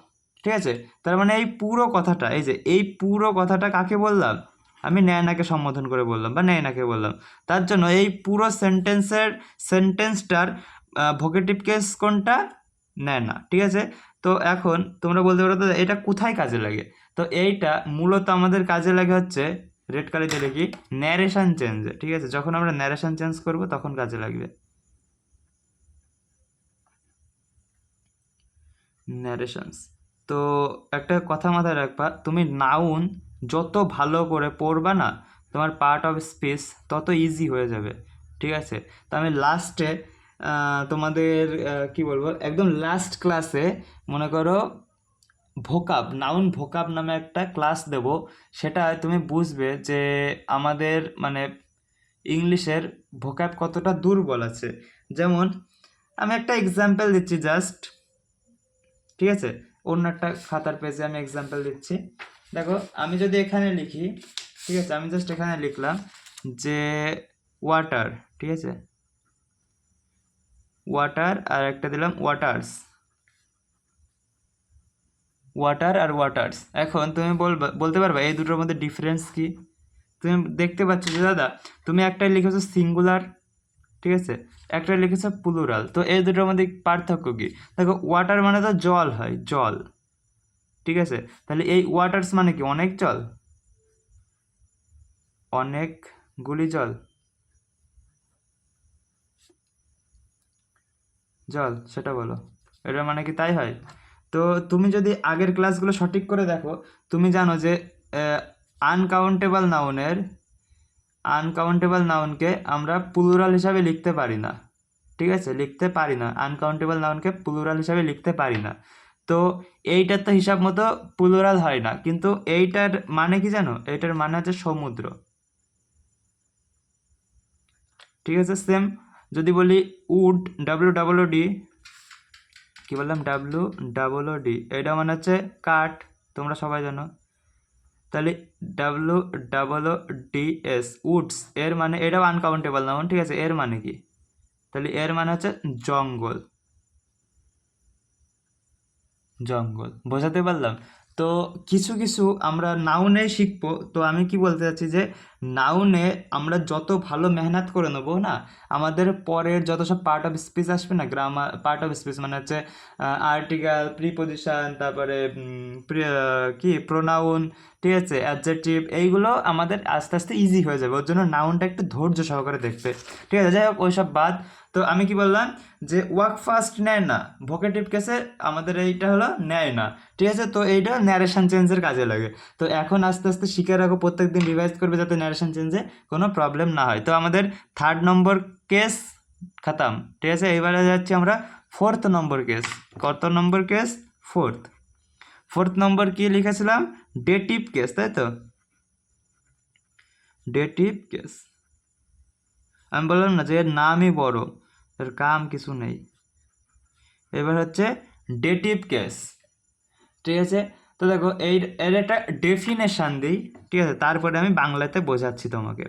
ঠিক আছে, তার মানে এই পুরো কথাটা, এই যে এই পুরো কথাটা কাকে বললাম, আমি নেয়নাকে সম্বোধন করে বললাম বা নেয়নাকে বললাম। তার জন্য এই পুরো সেন্টেন্সটার ভোকেটিভ কেস কোনটা, নেয়না। ঠিক আছে, তো এখন তোমরা বলতে পারো তো এটা কোথায় কাজে লাগে, তো এইটা মূলত আমাদের কাজে লাগে হচ্ছে, রেড কালিতে লিখি, ন্যারেশন চেঞ্জে। ঠিক আছে, যখন আমরা ন্যারেশন চেঞ্জ করব তখন কাজে লাগবে ন্যারেশনস। তো একটা কথা মাথায় রাখবা, তুমি নাউন যত ভালো করে পড়বা না, তোমার পার্ট অফ স্পিচ তত ইজি হয়ে যাবে। ঠিক আছে, তো আমি লাস্টে তোমাদের কি বলবো, একদম লাস্ট ক্লাসে মনে করো নাউন ভোকাব নামে একটা ক্লাস দেব, সেটা তুমি বুঝবে যে আমাদের মানে ইংলিশের ভোকাব কতটা দুর্বল আছে। যেমন আমি একটা এক্সাম্পল দিচ্ছি জাস্ট, ঠিক আছে, অন্য একটা খাতার পেজে আমি এক্সাম্পল দিচ্ছি। দেখো আমি যদি এখানে লিখি, ঠিক আছে, আমি জাস্ট এখানে লিখলাম যে ওয়াটার, ঠিক আছে, ওয়াটার, আর একটা দিলাম ওয়াটার্স, ওয়াটার আর ওয়াটার্স। এখন তুমি বলতে পারবে এই দুটোর মধ্যে ডিফারেন্স কি। তুমি দেখতে পাচ্ছ যে দাদা, তুমি একটা লিখেছো সিঙ্গুলার, ঠিক আছে, একটা লিখেছো প্লুরাল, তো এই দুটোর মধ্যে পার্থক্য কি। দেখো ওয়াটার মানে তো জল হয়, জল, ঠিক আছে, তাহলে এই ওয়াটার্স মানে কি, অনেক জল, অনেকগুলি জল, জল সেটা বলো, এটা মানে কি তাই হয়। তো তুমি যদি আগের ক্লাসগুলো সঠিক করে দেখো, তুমি জানো যে আনকাউন্টেবল নাউনকে আমরা প্লুরাল হিসাবে লিখতে পারি না। ঠিক আছে, লিখতে পারি না, আনকাউন্টেবল নাউনকে প্লুরাল হিসাবে লিখতে পারি না। তো এইটার তো হিসাব মতো প্লুরাল হয় না, কিন্তু এইটার মানে কি জানো, এইটার মানে হচ্ছে সমুদ্র। ঠিক আছে, সেম যদি বলি উড, WWD, কি বললাম, WWD, এটা মানে হচ্ছে কাঠ, তোমরা সবাই জানো। তাহলে WWDS, উডস, এর মানে এটাও আনকাউন্টেবল নাউন, ঠিক আছে, এর মানে কি, তাহলে এর মানে হচ্ছে জঙ্গল, জঙ্গল, বোঝাতে পারলাম। তো কিছু কিছু আমরা নাউনে শিখবো, তো আমি কি বলতে চাচ্ছি যে নাউনে আমরা যত ভালো মেহনত করে নেবো না, আমাদের পরের যত সব পার্ট অফ স্পিচ আসবে না, গ্রামার পার্ট অফ স্পিচ মানে হচ্ছে আর্টিকেল, প্রিপোজিশন, তারপরে কি প্রোনাউন, ঠিক আছে, অ্যাডজেক্টিভ, এইগুলো আমাদের আস্তে আস্তে ইজি হয়ে যাবে। ওর জন্য নাউনটা একটু ধৈর্য সহকারে দেখতে। ঠিক আছে, যাই হোক ওইসব বাদ। তো আমি কি বললাম যে ওয়ার্ক ফাস্ট নেয় না, ভোকেটিভ কেসে আমাদের এইটা হলো নেয় না। ঠিক আছে, তো এইটা ন্যারেশন চেঞ্জের কাজে লাগে। তো এখন আস্তে আস্তে শিখে রাখো, প্রত্যেক দিন রিভাইজ করবে যাতে ন্যারেশন চেঞ্জে কোনো প্রবলেম না হয়। তো আমাদের 3rd নম্বর কেস খতম। ঠিক আছে, এবারে যাচ্ছি আমরা 4th নম্বর কেস। কত নম্বর কেস, 4th নম্বর কি লিখেছিলাম, ডেটিভ কেস, তাই তো, ডেটিভ কেস। আমি বললাম না যে এর নামই বড়, এর কাম কিছু নেই। এবার হচ্ছে ডেটিভ কেস। ঠিক আছে, তো দেখো এর একটা ডেফিনেশান দিই, ঠিক আছে, তারপরে আমি বাংলাতে বোঝাচ্ছি তোমাকে।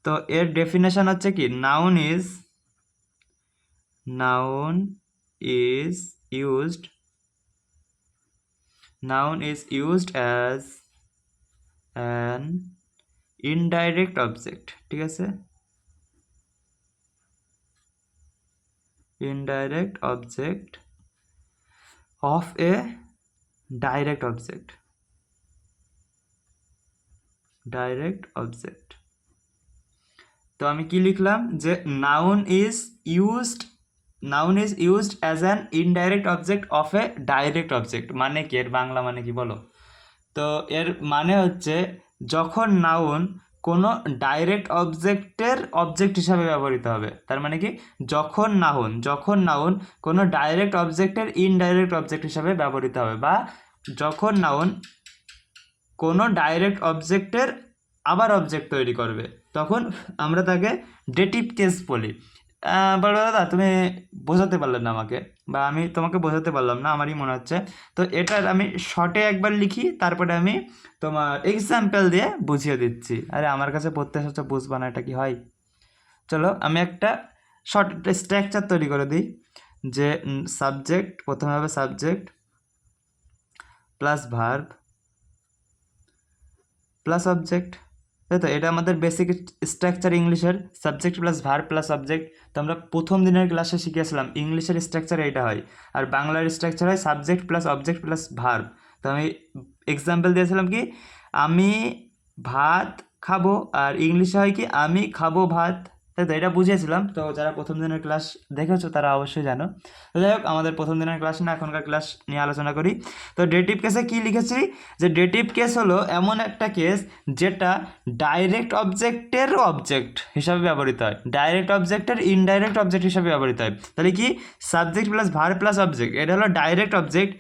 তো এর ডেফিনেশান হচ্ছে কি, noun is used as an indirect object. ঠিক আছে, indirect object of a direct object, তো আমি কি লিখলাম যে noun is used as an indirect object of a direct object. মানে কি, এর বাংলা মানে কি বলো। তো এর মানে হচ্ছে যখন নাউন কোনো ডাইরেক্ট অবজেক্টের অবজেক্ট হিসাবে ব্যবহৃত হবে। তার মানে কি, যখন নাউন কোনো ডাইরেক্ট অবজেক্টের ইনডাইরেক্ট অবজেক্ট হিসাবে ব্যবহৃত হবে, বা যখন নাউন কোনো ডাইরেক্ট অবজেক্টের আবার অবজেক্ট তৈরি করবে, তখন আমরা তাকে ডেটিভ কেস বলি। বলো দাদা, তুমি বোঝাতে পারলে না আমাকে, বা আমি তোমাকে বোঝাতে পারলাম না, আমারই মনে হচ্ছে। তো এটার আমি শর্টে একবার লিখি, তারপরে আমি তোমার এক্সাম্পল দিয়ে বুঝিয়ে দিচ্ছি। আরে আমার কাছে পড়তে এসেছো, বুঝবা না এটা কি হয়? চলো আমি একটা শর্ট স্ট্রাকচার তৈরি করে দিই, যে সাবজেক্ট প্রথমে হবে subject plus verb plus object, তাই তো? এটা আমাদের বেসিক স্ট্রাকচার ইংলিশের, subject plus verb plus object. তো আমরা প্রথম দিনের ক্লাসে শিখেছিলাম ইংলিশের স্ট্রাকচার এইটা হয়, আর বাংলার স্ট্রাকচার হয় subject plus object plus verb. তো আমি এক্সাম্পল দিয়েছিলাম কি, আমি ভাত খাবো, আর ইংলিশে হয় কি, আমি খাবো ভাত, তাই তো? এটা বুঝিয়েছিলাম। তো যারা প্রথম দিনের ক্লাস দেখেছো তারা অবশ্যই জানো। তো যাই হোক, আমাদের প্রথম দিনের ক্লাস না, এখনকার ক্লাস নিয়ে আলোচনা করি। তো ডেটিভ কেসে কি লিখেছি, যে ডেটিভ কেস হলো এমন একটা কেস যেটা ডাইরেক্ট অবজেক্টের অবজেক্ট হিসাবে ব্যবহৃত হয়, ডাইরেক্ট অবজেক্টের ইনডাইরেক্ট অবজেক্ট হিসাবে ব্যবহৃত হয়। তাহলে কি, subject plus verb plus object, এটা হলো ডাইরেক্ট অবজেক্ট,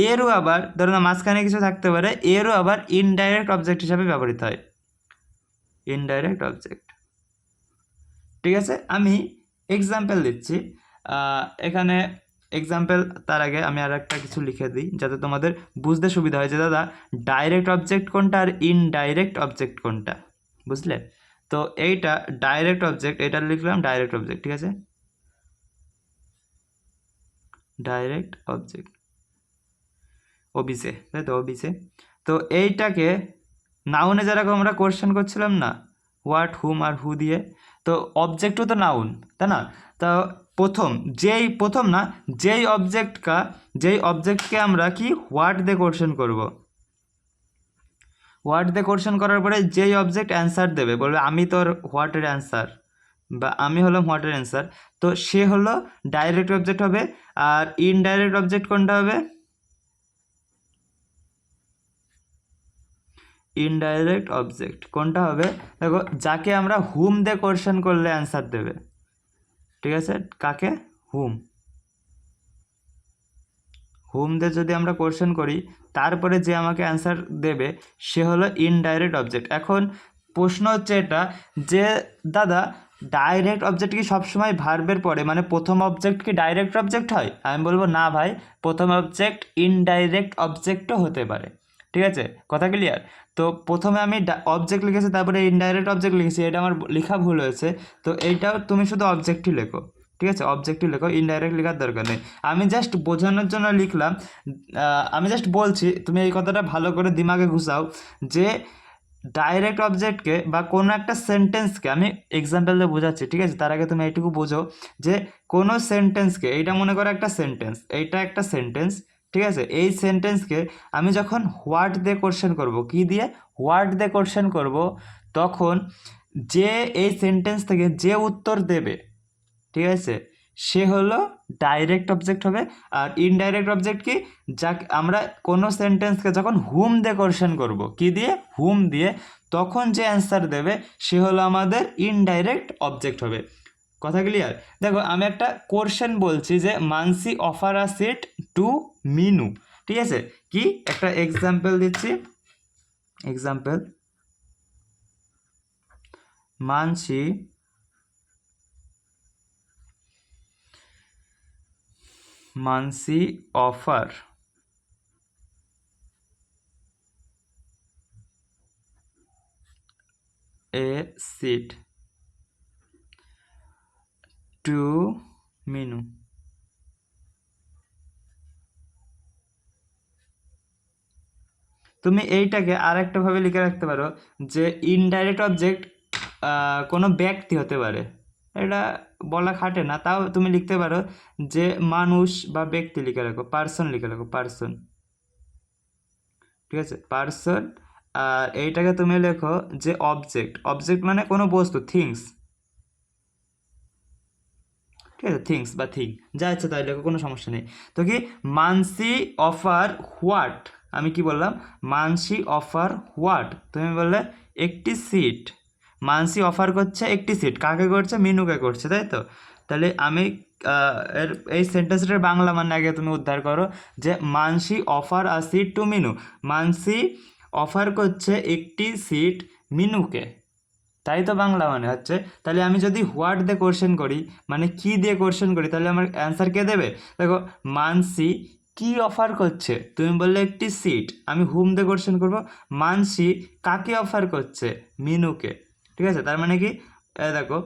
এরও আবার ধরো না মাঝখানে কিছু থাকতে পারে, এরও আবার ইনডাইরেক্ট অবজেক্ট হিসাবে ব্যবহৃত হয়, ইনডাইরেক্ট অবজেক্ট। ঠিক আছে, আমি এক্সাম্পল দিচ্ছি এখানে। এক্সাম্পল তার আগে আমি আর একটা কিছু লিখে দিই, যাতে তোমাদের বুঝতে সুবিধা হয় যে দাদা ডাইরেক্ট অবজেক্ট কোনটা আর ইনডাইরেক্ট অবজেক্ট কোনটা, বুঝলে? তো এইটা ডাইরেক্ট অবজেক্ট, এটা লিখলাম ডাইরেক্ট অবজেক্ট, ঠিক আছে? ডাইরেক্ট অবজেক্ট ওবিসে, তাই তো? ওবিসে। তো এইটাকে নাউনে যেরকম আমরা কোশ্চেন করছিলাম না, হোয়াট, হুম আর হু দিয়ে, তো অবজেক্টও তো নাউন, তাই না? তো যেই অবজেক্টকে আমরা কি হোয়াট দিয়ে কোশ্চেন করব, হোয়াট দিয়ে কোশ্চেন করার পরে যেই অবজেক্ট অ্যান্সার দেবে, বলবে আমি তোর হোয়াটের অ্যান্সার, বা আমি হলাম হোয়াটের অ্যান্সার, তো সে হলো ডাইরেক্ট অবজেক্ট হবে। আর ইনডাইরেক্ট অবজেক্ট কোনটা হবে? ইনডাইরেক্ট অবজেক্ট কোনটা হবে? দেখো, যাকে আমরা হুম দিয়ে কোশ্চেন করলে অ্যান্সার দেবে, ঠিক আছে? কাকে? হুম দিয়ে যদি আমরা কোশ্চেন করি, তারপরে যে আমাকে অ্যান্সার দেবে সে হলো ইনডাইরেক্ট অবজেক্ট। এখন প্রশ্ন হচ্ছে এটা, যে দাদা ডাইরেক্ট অবজেক্ট কি সবসময় ভার্বের পরে, মানে প্রথম অবজেক্ট কি ডাইরেক্ট অবজেক্ট হয়? আমি বলবো না ভাই, প্রথম অবজেক্ট ইনডাইরেক্ট অবজেক্টও হতে পারে, ঠিক আছে? কথা ক্লিয়ার? তো প্রথমে আমি অবজেক্ট লিখেছি, তারপরে ইনডাইরেক্ট অবজেক্ট লিখেছি, এটা আমার লেখা ভুল হয়েছে। তো এইটাও তুমি শুধু অবজেক্টই লেখো, ঠিক আছে? অবজেক্টই লেখো, ইনডাইরেক্ট লেখার দরকার নেই। আমি জাস্ট বোঝানোর জন্য লিখলাম, আমি জাস্ট বলছি, তুমি এই কথাটা ভালো করে দিমাগে ঘুষাও, যে ডাইরেক্ট অবজেক্টকে বা কোনো একটা সেন্টেন্সকে, আমি এক্সাম্পল দিয়ে বোঝাচ্ছি, ঠিক আছে? তার আগে তুমি এইটুকু বোঝো, যে কোনো সেন্টেন্সকে, এইটা মনে করো একটা সেন্টেন্স, এইটা একটা সেন্টেন্স, ঠিক আছে? এই সেন্টেন্সকে আমি যখন হোয়াট দিয়ে কোশ্চেন করব, কি দিয়ে? হোয়াট দিয়ে কোশ্চেন করব, তখন যে এই সেন্টেন্স থেকে যে উত্তর দেবে, ঠিক আছে, সে হলো ডাইরেক্ট অবজেক্ট হবে। আর ইনডাইরেক্ট অবজেক্ট কি, যাকে আমরা কোনো সেন্টেন্সকে যখন হুম দিয়ে কোশ্চেন করব, কি দিয়ে? হুম দিয়ে, তখন যে অ্যান্সার দেবে সে হলো আমাদের ইনডাইরেক্ট অবজেক্ট হবে। কথা ক্লিয়ার? দেখো, আমি একটা কোশ্চেন বলছি, যে Mansi offer a seat to Minu, ঠিক আছে? কি একটা এক্সাম্পল দিচ্ছি, এক্সাম্পল, মানসি offer a seat to Minu. তুমি এইটাকে আর একটা ভাবে লিখে রাখতে পারো, যে ইনডাইরেক্ট অবজেক্ট কোনো ব্যক্তি হতে পারে, এটা বলা খাটে না, তাও তুমি লিখতে পারো যে মানুষ বা ব্যক্তি লিখে রাখো, পার্সন লিখে রাখো, পার্সন, ঠিক আছে? পার্সন। আর এইটাকে তুমি লেখো যে অবজেক্ট মানে কোনো বস্তু, থিংস, ঠিক আছে? থিংস বা থিং, যা ইচ্ছে তাই লেখো, কোনো সমস্যা নেই। তো কি, মানসি অফার হোয়াট, আমি কি বললাম, মানসি অফার হোয়াট, তুমি বললে একটি সিট। মানসি অফার করছে একটি সিট, কাকে করছে, মিনুকে করছে, তাই তো। তাহলে আমি এর এই সেন্টেন্সটার বাংলা মানে আগে তুমি উদ্ধার করো, যে Mansi offer a seat to Minu, Mansi offer করছে একটি সিট মিনুকে, তাই তো বাংলা মানে হচ্ছে। তাহলে আমি যদি হোয়াট দিয়ে কোশ্চেন করি, মানে কি দিয়ে কোশ্চেন করি, তাহলে আমার অ্যান্সার কে দেবে? দেখো, মানসি কি অফার করছে, তুমি বললে একটি সিট, আমি হুম দিয়ে কোশ্চেন করবো, মানসি কাকে অফার করছে, মিনুকে। ঠিক আছে, তার মানে কি, দেখো,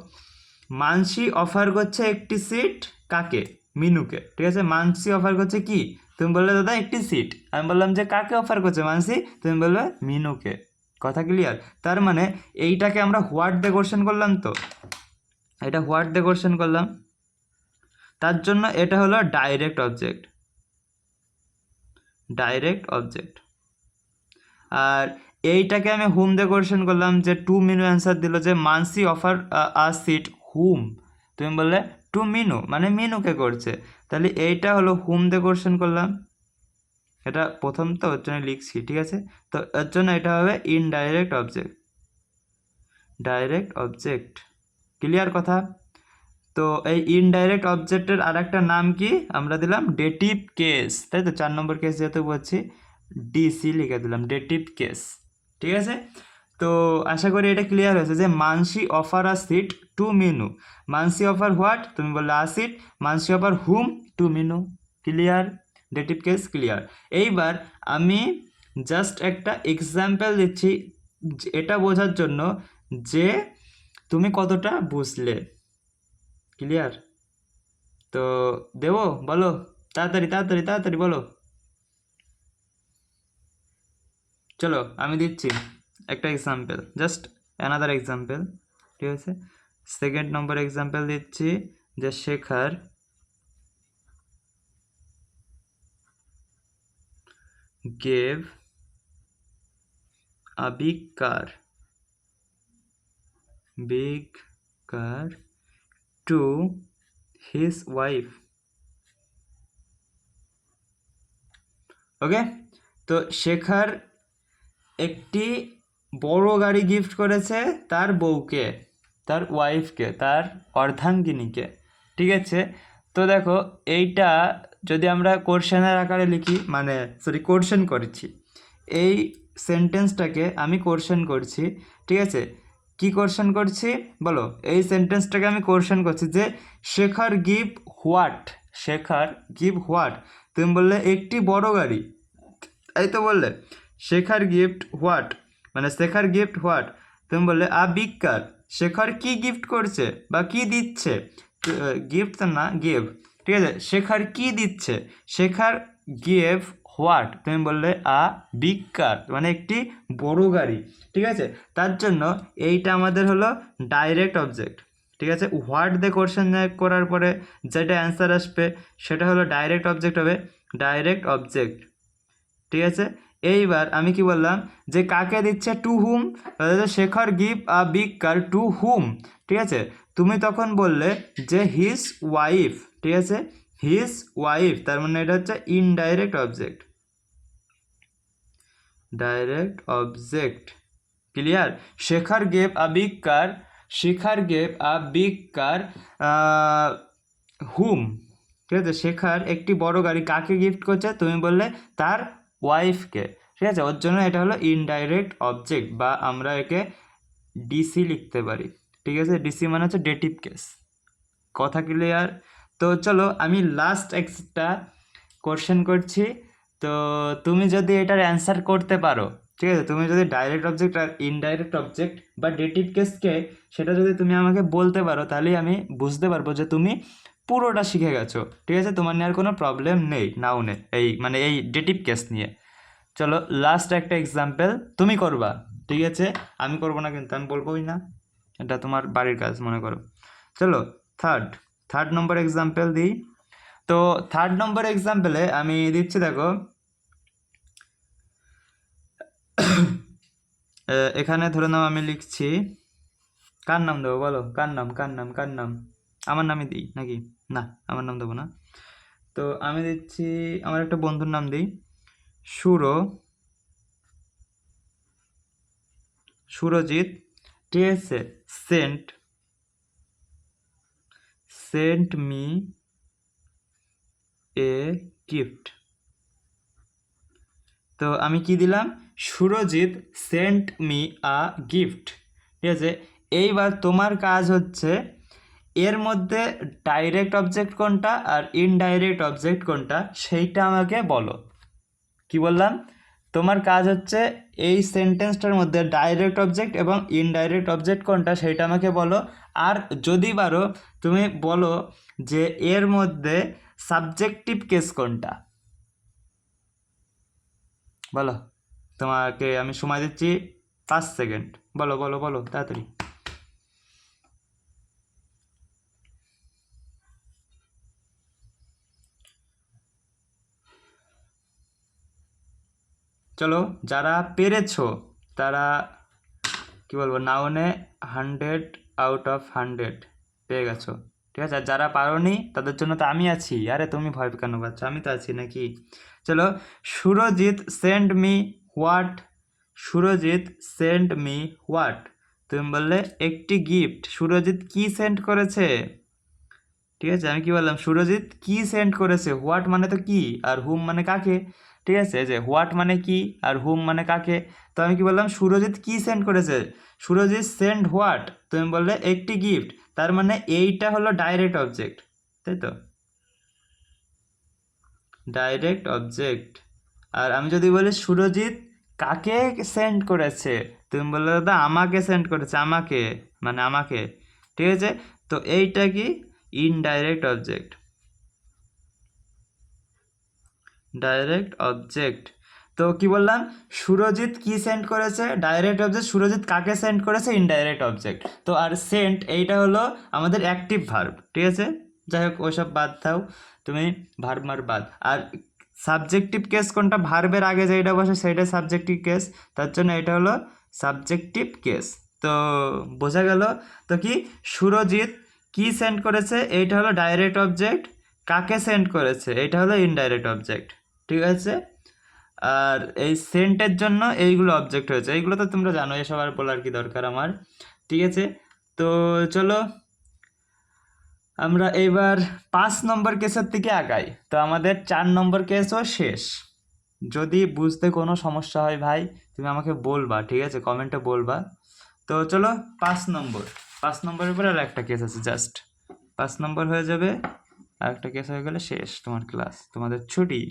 মানসি অফার করছে একটি সিট কাকে, মিনুকে। ঠিক আছে, মানসি অফার করছে কি, তুমি বললে দাদা একটি সিট, আমি বললাম যে কাকে অফার করছে মানসি, তুমি বলবে মিনুকে। কথা ক্লিয়ার? তার মানে এইটাকে আমরা হোয়াট দিয়ে কোশ্চেন করলাম, তো এটা হোয়াট দিয়ে কোশ্চেন করলাম, তার জন্য এটা হলো ডাইরেক্ট অবজেক্ট, ডাইরেক্ট অবজেক্ট। আর এইটাকে আমি হুম দিয়ে কোশ্চেন করলাম, যে টু মিনু অ্যান্সার দিল যে মানসি অফার আ সিট হুম, তুমি বললে টু মিনু, মানে মিনুকে করছে, তাহলে এইটা হলো হুম দিয়ে কোশ্চেন করলাম। এটা প্রথম তো, ওর জন্য লিখছি, ঠিক আছে। তো এর জন্য এটা হবে indirect object, direct object. Clear কথা? তো এই ইনডাইরেক্ট অবজেক্টের আর একটা নাম কি, আমরা দিলাম ডেটিভ কেস, তাই তো। 4 নম্বর কেস যেহেতু বলছি, ডিসি লিখে দিলাম, ডেটিভ কেস। ঠিক আছে, তো আশা করি এটা ক্লিয়ার হয়েছে, যে Mansi offer a seat to Minu, Mansi offer what, তুমি বললে a seat, Mansi offer hmm, to Minu. Clear? Dative case clear. এইবার আমি জাস্ট একটা এক্সাম্পল দিচ্ছি এটা বোঝার জন্য যে তুমি কতটা বুঝলে। ক্লিয়ার? তো দেবো, বলো, তাড়াতাড়ি তাড়াতাড়ি তাড়াতাড়ি বলো। চলো আমি দিচ্ছি একটা এক্সাম্পল, জাস্ট অ্যানাদার এক্সাম্পল। ঠিক আছে, সেকেন্ড নম্বর এক্সাম্পল দিচ্ছি, যে শেখার gave a big car to his wife. ওকে, তো শেখার একটি বড় গাড়ি গিফট করেছে তার বউকে, তার ওয়াইফকে, তার অর্ধাঙ্গিনীকে। ঠিক আছে, তো দেখো এইটা যদি আমরা কোশ্চেনের আকারে লিখি, মানে সরি কোশ্চেন করেছি, এই সেন্টেন্সটাকে আমি কোশ্চেন করছি। ঠিক আছে, কি কোশ্চেন করছি বলো, এই সেন্টেন্সটাকে আমি কোশ্চেন করছি যে শেখার গিভ হোয়াট, শেখার গিভ হোয়াট, তুমি বললে একটি বড় গাড়ি, এই তো বললে শেখার গিফট হোয়াট, মানে শেখার গিফট হোয়াট, তুমি বললে আ বিগ কার, শেখার কি গিফট করছে বা কি দিচ্ছে, গিফট না গিভ। ঠিক আছে, শেখার কি দিচ্ছে, শেখার গিভ হোয়াট, তুমি বললে আ বিগ কার, মানে একটি বড় গাড়ি। ঠিক আছে, তার জন্য এইটা আমাদের হলো ডাইরেক্ট অবজেক্ট। ঠিক আছে, হোয়াট দিয়ে কোশ্চেন করার পরে যেটা অ্যান্সার আসবে সেটা হলো ডাইরেক্ট অবজেক্ট হবে, ডাইরেক্ট অবজেক্ট। ঠিক আছে, এইবার আমি কি বললাম, যে কাকে দিচ্ছে, to hmm, Shekhar give a big car to hmm. ঠিক আছে, তুমি তখন বললে যে হিজ ওয়াইফ। ঠিক আছে, হিজ ওয়াইফ, তার মানে এটা হচ্ছে indirect object, direct object. Clear? Shekhar gave a big car, Shekhar gave a big car hmm. ঠিক আছে, শেখার একটি বড় গাড়ি কাকে গিফট করছে, তুমি বললে তার ওয়াইফকে। ঠিক আছে, ওর জন্য এটা হলো ইনডাইরেক্ট অবজেক্ট, বা আমরা একে ডিসি লিখতে পারি। ঠিক আছে, ডিসি মানে হচ্ছে ডেটিভ কেস। কথা ক্লিয়ার? তো চলো আমি লাস্ট একটা কোশ্চেন করছি, তো তুমি যদি এটার অ্যান্সার করতে পারো, ঠিক আছে, তুমি যদি ডাইরেক্ট অবজেক্ট আর ইনডাইরেক্ট অবজেক্ট বা ডেটিভ কেসকে সেটা যদি তুমি আমাকে বলতে পারো, তাহলেই আমি বুঝতে পারবো যে তুমি পুরোটা শিখে গেছো। ঠিক আছে, তোমার নিয়ে আর কোনো প্রবলেম নেই নাউনে, এই মানে এই ডেটিভ কেস নিয়ে। চলো লাস্ট একটা এক্সাম্পল তুমি করবা। ঠিক আছে, আমি করবো না, কিন্তু আমি বলবোই না, এটা তোমার বাড়ির কাজ মনে করো। চলো থার্ড থার্ড নম্বর এক্সাম্পল দিই। তো থার্ড নম্বর এক্সাম্পলে আমি দিচ্ছি, দেখো এখানে ধরে নাও আমি লিখছি, কার নাম দেবো বলো, কার নাম কার নাম কার নাম, আমার নামই দিই নাকি, না আমার নাম দেবো না, তো আমি দিচ্ছি আমার একটা বন্ধুর নাম দিই। সুরজিৎ, ঠিক আছে, সেন্ট মি এ গিফট। তো আমি কি দিলাম, Surajit sent me a gift, ঠিক আছে। এইবার তোমার কাজ হচ্ছে এর মধ্যে ডাইরেক্ট অবজেক্ট কোনটা আর ইনডাইরেক্ট অবজেক্ট কোনটা সেইটা আমাকে বলো। কি বললাম, তোমার কাজ হচ্ছে এই সেন্টেন্সটার মধ্যে ডাইরেক্ট অবজেক্ট এবং ইনডাইরেক্ট অবজেক্ট কোনটা সেইটা আমাকে বলো। আর যদি পারো তুমি বলো যে এর মধ্যে সাবজেক্টিভ কেস কোনটা, বলো। তোমাকে আমি সময় দিচ্ছি 5 সেকেন্ড, বলো বলো বলো তাড়াতাড়ি। চলো, যারা পেরেছো তারা কি বলবো, নাউনে 100 আউট অফ 100 পেয়ে গেছো, ঠিক আছে। আর যারা পারোনি তাদের জন্য তো আমি আছি, আরে তুমি ভয় কেন পাচ্ছ, আমি তো আছি নাকি। চলো, Surajit send me what, Surajit send me what, তুমি বললে একটি গিফট। সুরজিৎ কি সেন্ড করেছে, ঠিক আছে। আমি কি বললাম, সুরজিৎ কি সেন্ড করেছে, হোয়াট মানে তো কি আর হুম মানে কাকে, ঠিক আছে। যে হোয়াট মানে কি আর হুম মানে কাকে, তো আমি কি বললাম, সুরজিৎ কি সেন্ড করেছে, সুরজিৎ সেন্ড হোয়াট, তুমি বললে একটি গিফট, তার মানে এইটা হলো ডাইরেক্ট অবজেক্ট, তাই তো, ডাইরেক্ট অবজেক্ট। আর আমি যদি বলি সুরজিৎ কাকে সেন্ড করেছে, তুমি বললে দাদা আমাকে সেন্ড করেছে, আমাকে মানে আমাকে, ঠিক আছে। তো এইটা কি ইনডাইরেক্ট অবজেক্ট, ডাইরেক্ট অবজেক্ট। তো কি বললাম, সুরজিৎ কি সেন্ড করেছে, ডাইরেক্ট অবজেক্ট, সুরজিৎ কাকে সেন্ড করেছে, ইনডাইরেক্ট অবজেক্ট। তো আর সেন্ট এইটা হলো আমাদের অ্যাক্টিভ ভার্ব, ঠিক আছে। যাই হোক ওইসব বাদ দাও, তুমি ভার্ব মার বাদ। আর সাবজেক্টিভ কেস কোনটা, ভার্বের আগে যেটা বসে সেইটা সাবজেক্টিভ কেস, তার জন্য এটা হলো সাবজেক্টিভ কেস। তো বোঝা গেল। তো কি সুরজিৎ কি সেন্ড করেছে এইটা হলো ডাইরেক্ট অবজেক্ট, কাকে সেন্ড করেছে এইটা হলো ইনডাইরেক্ট অবজেক্ট, ঠিক আছে। আর এই সেন্টের জন্য এইগুলো অবজেক্ট হয়েছে, এইগুলো তো তোমরা জানো, এসব আর বলার কি দরকার আমার, ঠিক আছে। তো চলো আমরা এইবার 5 নম্বর কেসের দিকে আগাই। তো আমাদের 4 নম্বর কেসও শেষ। যদি বুঝতে কোনো সমস্যা হয় ভাই তুমি আমাকে বলবা, ঠিক আছে, কমেন্টে বলবা। তো চলো 5 নম্বর, 5 নম্বরের পরে আর একটা কেস আছে, জাস্ট 5 নম্বর হয়ে যাবে, আর একটা কেস হয়ে গেলে শেষ তোমার ক্লাস, তোমাদের ছুটি।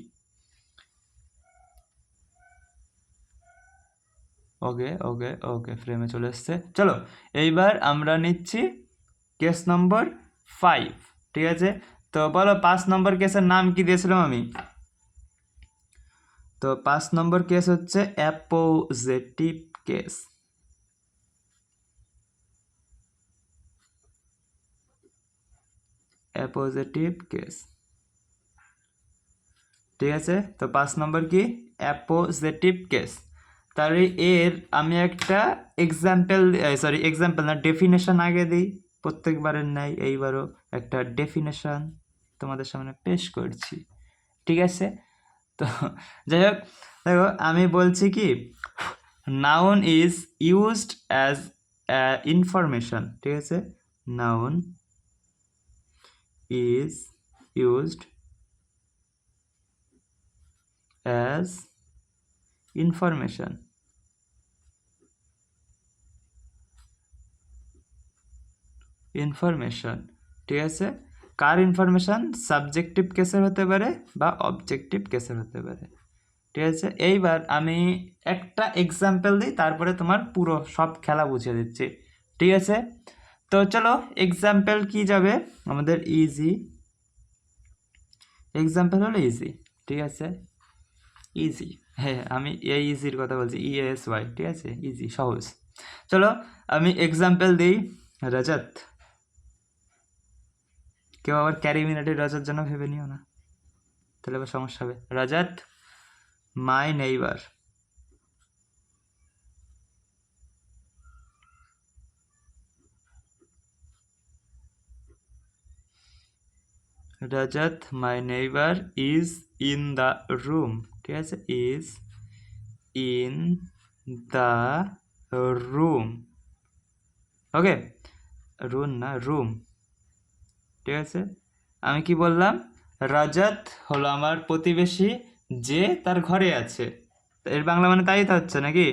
ওকে ওকে ওকে, ফ্রেমে চলে এসছে। চলো এইবার আমরা নিচ্ছি কেস নম্বর 5, ঠিক আছে। তো বলো 5 নম্বর কেসের নাম কি দিয়েছিলাম আমি। তো 5 নম্বর কেস হচ্ছে অ্যাপোজেটিভ কেস, অ্যাপোজেটিভ কেস, ঠিক আছে। তো 5 নম্বর কি, অ্যাপোজেটিভ কেস। তাহলে এর আমি একটা এক্সাম্পল, এক্সাম্পল না, ডেফিনেশন আগে দিই প্রত্যেকবারের ন্যায়, এইবারও একটা ডেফিনেশন তোমাদের সামনে পেশ করছি, ঠিক আছে। তো যাই হোক, দেখো আমি বলছি কি, noun is used as information, ঠিক আছে। Noun is used as information, information, ঠিক আছে। কার ইনফরমেশন, সাবজেক্টিভ কেসের হতে পারে বা অবজেক্টিভ কেসের হতে পারে, ঠিক আছে। এইবার আমি একটা এক্সাম্পল দিই, তারপরে তোমার পুরো সব খেলা বুঝিয়ে দিচ্ছি, ঠিক আছে। তো চলো এক্সাম্পল কি যাবে আমাদের, ইজি, এক্সাম্পল হলো ইজি, ঠিক আছে, ইজি। হ্যাঁ আমি এই ইজির কথা বলছি, EASY, ঠিক আছে, ইজি সহজ। চলো আমি এক্সাম্পল দিই, রজত, কেউ আবার ক্যারি মিনাটি রজত জন্য ভেবে নিও না, তাহলে আবার সমস্যা হবে। Rajat my neighbour, Rajat my neighbour is in the room, ঠিক আছে, is in the room. Okay, room না, রুম। ঠিক আছে, আমি কি বললাম, রজত হলো আমার প্রতিবেশী যে তার ঘরে আছে। এর বাংলা মানে তাই তো হচ্ছে নাকি?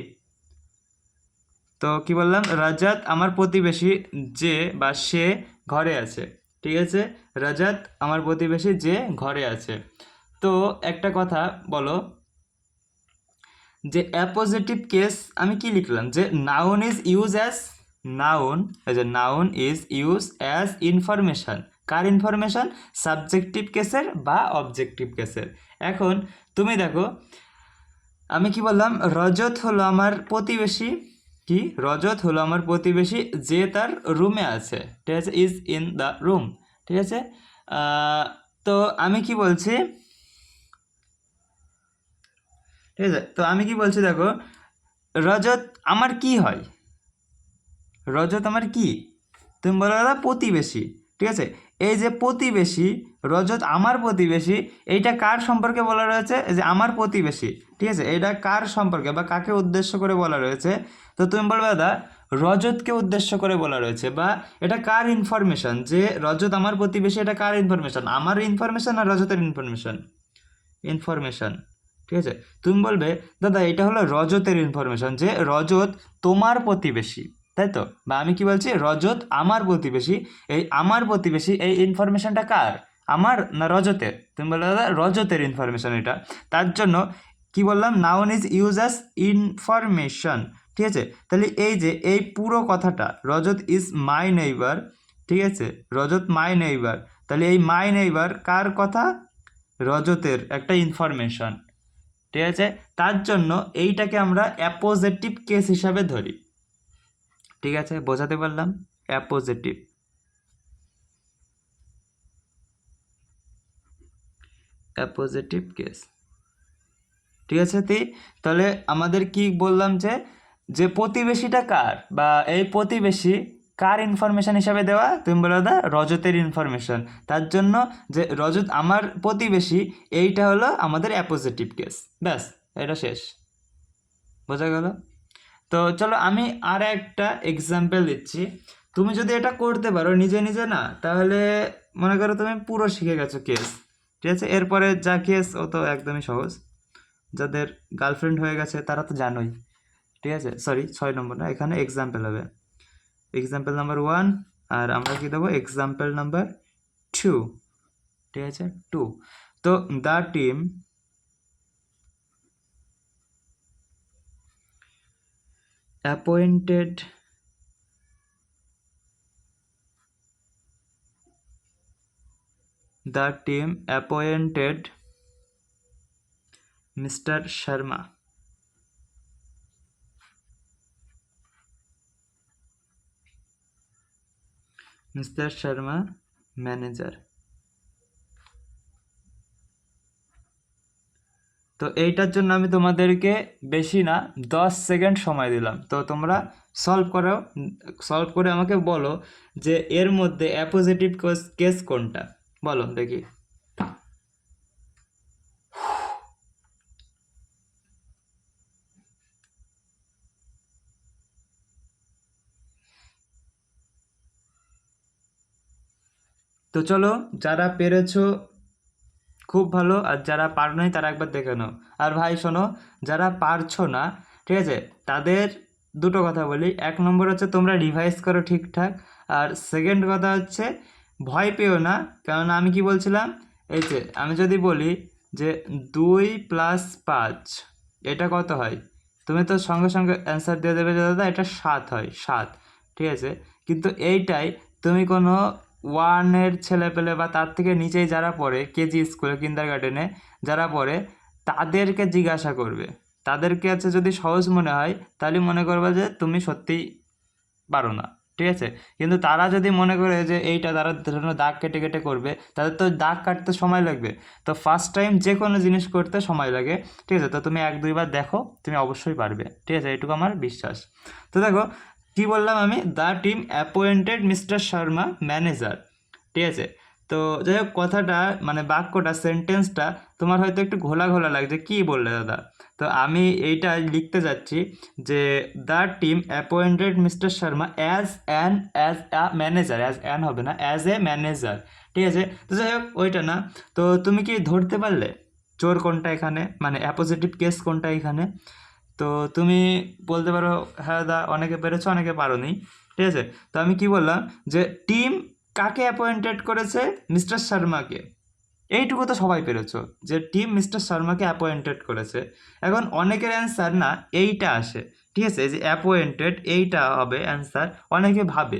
তো কি বললাম, রজত আমার প্রতিবেশী যে বা সে ঘরে আছে। ঠিক আছে, রজত আমার প্রতিবেশী যে ঘরে আছে। তো একটা কথা বলো, যে অ্যাপোজিটিভ কেস আমি কি লিখলাম, যে noun is use as, noun যে noun is use as information. কার ইনফরমেশন? সাবজেক্টিভ কেসের বা অবজেক্টিভ কেসের। এখন তুমি দেখো, আমি কি বললাম, রজত হলো আমার প্রতিবেশী, কি রজত হলো আমার প্রতিবেশী যে তার রুমে আছে। ঠিক আছে, ইজ ইন দ্য রুম। ঠিক আছে, তো আমি কি বলছি, ঠিক আছে, তো আমি কি বলছি দেখো, রজত আমার কি হয়, রজত আমার কি, তুমি বলো দাদা প্রতিবেশী। ঠিক আছে, এই যে প্রতিবেশী, রজত আমার প্রতিবেশী, এইটা কার সম্পর্কে বলা রয়েছে, এই যে আমার প্রতিবেশী। ঠিক আছে, এটা কার সম্পর্কে বা কাকে উদ্দেশ্য করে বলা রয়েছে? তো তুমি বলবে দাদা রজতকে উদ্দেশ্য করে বলা রয়েছে, বা এটা কার ইনফরমেশন, যে রজত আমার প্রতিবেশী, এটা কার ইনফরমেশন, আমার ইনফরমেশন না রজতের ইনফরমেশন? ইনফরমেশন। ঠিক আছে, তুমি বলবে দাদা এটা হলো রজতের ইনফরমেশন, যে রজত তোমার প্রতিবেশী, তাই তো? বা আমি কি বলছি, রজত আমার প্রতিবেশী। এই আমার প্রতিবেশী, এই ইনফরমেশনটা কার, আমার না রজতের? তুমি বললে দাদা রজতের ইনফরমেশন এটা। তার জন্য কি বললাম, noun is use as information. ঠিক আছে, তাহলে এই যে এই পুরো কথাটা, রজত ইজ মাই নেইবার। ঠিক আছে, রজত মাই নেইবার, তাহলে এই মাই নেইবার কার কথা? রজতের একটা ইনফরমেশন। ঠিক আছে, তার জন্য এইটাকে আমরা অ্যাপোজিটিভ কেস হিসাবে ধরি। ঠিক আছে, বোঝাতে পারলাম? Appositive, appositive case. ঠিক আছে, তাহলে আমাদের কি বললাম, যে যে প্রতিবেশীটা কার, বা এই প্রতিবেশী কার ইনফরমেশন হিসাবে দেওয়া? তুমি বলো দাদা রজতের ইনফরমেশন। তার জন্য যে রজত আমার প্রতিবেশী, এইটা হলো আমাদের অ্যাপোজিটিভ কেস। ব্যাস, এটা শেষ। বোঝা গেল? তো চলো আমি আর একটা এক্সাম্পল দিচ্ছি। তুমি যদি এটা করতে পারো নিজে নিজে না, তাহলে মনে করো তুমি পুরো শিখে গেছো কেস। ঠিক আছে, এরপরে যা কেস ও তো একদমই সহজ। যাদের গার্লফ্রেন্ড হয়ে গেছে তারা তো জানোই। ঠিক আছে, সরি 6 নম্বর না, এখানে এক্সাম্পল হবে। এক্সাম্পল নাম্বার 1, আর আমরা কি দেবো, এক্সাম্পল নাম্বার 2। ঠিক আছে, 2। তো the team appointed Mr. Sharma manager. তো এইটার জন্য আমি তোমাদেরকে বেশি না 10 সেকেন্ড সময় দিলাম। তো তোমরা সলভ করে আমাকে বলো যে এর মধ্যে অ্যাপোজিটিভ কেস কোনটা, বলো দেখি। তো চলো, যারা পেরেছো খুব ভালো, আর যারা পারো নাই তারা একবার দেখে নাও। আর ভাই শোনো, যারা পারছো না, ঠিক আছে, তাদের দুটো কথা বলি। 1 নম্বর হচ্ছে তোমরা রিভাইজ করো ঠিকঠাক। আর সেকেন্ড কথা হচ্ছে ভয় পেও না, কারণ আমি কি বলছিলাম, এই যে আমি যদি বলি যে 2+5 এটা কত হয়, তুমি তো সঙ্গে সঙ্গে অ্যান্সার দিয়ে দেবে যে দাদা এটা 7 হয়, 7। ঠিক আছে, কিন্তু এইটাই তুমি কোনো 1-এর ছেলেপেলে বা তার থেকে নিচেই যারা পড়ে, কেজি স্কুলে, কিন্ডারগার্টেনে যারা পড়ে, তাদেরকে জিজ্ঞাসা করবে। তাদেরকে আছে যদি সহজ মনে হয়, তাহলে মনে করবে যে তুমি সত্যিই পারো না। ঠিক আছে, কিন্তু তারা যদি মনে করে যে এইটা তারা ধরুন দাগ কেটে কেটে করবে, তাদের তো দাগ কাটতে সময় লাগবে। তো ফার্স্ট টাইম যে কোনো জিনিস করতে সময় লাগে। ঠিক আছে, তো তুমি 1-2 বার দেখো, তুমি অবশ্যই পারবে। ঠিক আছে, এইটুকু আমার বিশ্বাস। তো দেখো কি বললাম আমি, the team appointed mister Sharma manager. ঠিক আছে, তো যাই হোক, কথাটা মানে বাক্যটা, সেন্টেন্সটা তোমার হয়তো একটু ঘোলা ঘোলা লাগছে, কি বললে দাদা? তো আমি এইটা লিখতে যাচ্ছি যে the team appointed mister Sharma as a manager, as an হবে না, অ্যাজ এ ম্যানেজার, ঠিক আছে? তো যাই হোক, ওইটা না। তো তুমি কি ধরতে পারলে চোর কোনটা এখানে, মানে অ্যাপোজিটিভ কেস কোনটা এখানে? তো তুমি বলতে পারো হ্যাঁ দা, অনেকে পেরেছো অনেকে পারোনি, ঠিক আছে? তো আমি কি বললাম যে টিম কাকে অ্যাপয়েন্টেড করেছে? মিস্টার শর্মাকে। এইটুকু তো সবাই পেরেছো যে টিম মিস্টার শর্মাকে অ্যাপয়েন্টেড করেছে। এখন অনেকের অ্যান্সার না এইটা আসে, ঠিক আছে? এই যে অ্যাপয়েন্টেড, এইটা হবে অ্যান্সার। অনেকে ভাবে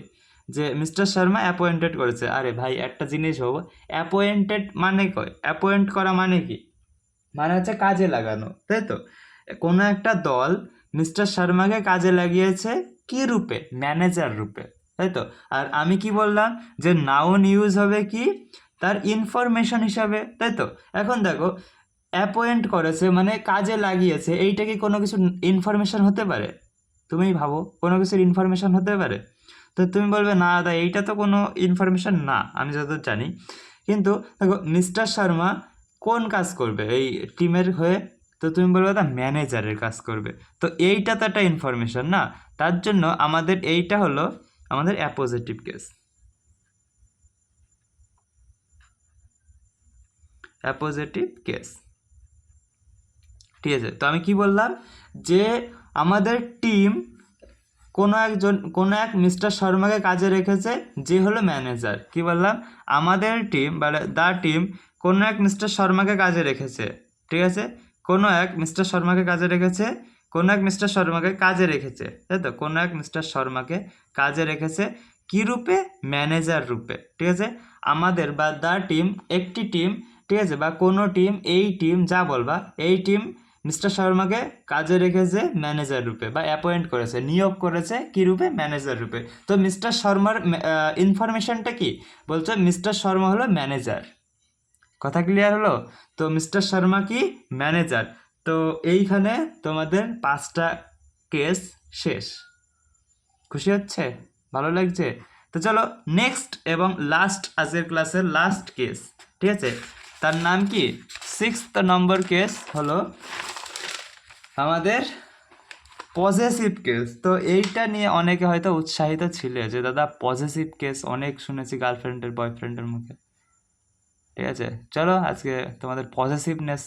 যে মিস্টার শর্মা অ্যাপয়েন্টেড করেছে। আরে ভাই, একটা জিনিস হবো, অ্যাপয়েন্টেড মানে কয়, অ্যাপয়েন্ট করা মানে কি? মানে হচ্ছে কাজে লাগানো, তাই তো? কোনো একটা দল মিস্টার শর্মাকে কাজে লাগিয়েছে কি রূপে? ম্যানেজার রূপে, তাই তো? আর আমি কি বললাম যে নাউন ইউজ হবে কি তার ইনফরমেশন হিসাবে, তাই তো? এখন দেখো, অ্যাপয়েন্ট করেছে মানে কাজে লাগিয়েছে, এইটা কি কোনো কিছু ইনফরমেশন হতে পারে? তুমি ভাবো, কোনো কিছুর ইনফরমেশন হতে পারে? তো তুমি বলবে না দাদা, এইটা তো কোনো ইনফরমেশন না, আমি যতদূর জানি। কিন্তু দেখো, মিস্টার শর্মা কোন কাজ করবে এই টিমের হয়ে? তো তুমি বলবে দাদা ম্যানেজারের কাজ করবে। তো এইটা তো একটা ইনফরমেশন না, তার জন্য আমাদের এইটা হলো আমাদের অ্যাপোজিটিভ কেস, অ্যাপোজিটিভ কেস, ঠিক আছে? তো আমি কি বললাম যে আমাদের টিম কোনো এক মিস্টার শর্মাকে কাজে রেখেছে, যে হলো ম্যানেজার। কি বললাম? আমাদের টিম বা দ্য টিম কোনো এক মিস্টার শর্মাকে কাজে রেখেছে, ঠিক আছে? কোনো এক মিস্টার শর্মাকে কাজে রেখেছে, কোনো এক মিস্টার শর্মাকে কাজে রেখেছে, তাই তো? কোনো এক মিস্টার শর্মাকে কাজে রেখেছে কি রূপে? ম্যানেজার রূপে, ঠিক আছে? আমাদের বা দ্য টিম, একটি টিম, ঠিক আছে? বা কোনো টিম, এই টিম, যা বলবা, এই টিম মিস্টার শর্মাকে কাজে রেখেছে ম্যানেজার রূপে, বা অ্যাপয়েন্ট করেছে, নিয়োগ করেছে কি রূপে? ম্যানেজার রূপে। তো মিস্টার শর্মার ইনফরমেশনটা কি? বলছো মিস্টার শর্মা হলো ম্যানেজার। কথা ক্লিয়ার হলো? তো মিস্টার শর্মা কি? ম্যানেজার। তো এইখানে তোমাদের 5টা কেস শেষ। খুশি হচ্ছে? ভালো লাগছে? তো চলো নেক্সট এবং লাস্ট, আজকের ক্লাসের লাস্ট কেস, ঠিক আছে? তার নাম কি? 6th নম্বর কেস হলো আমাদের পজেসিভ কেস। তো এইটা নিয়ে অনেকে হয়তো উৎসাহিত ছিল যে দাদা পজেসিভ কেস অনেক শুনেছি গার্লফ্রেন্ডের বয়ফ্রেন্ডের মুখে, ঠিক আছে? চলো আজকে তোমাদের পজেসিভনেস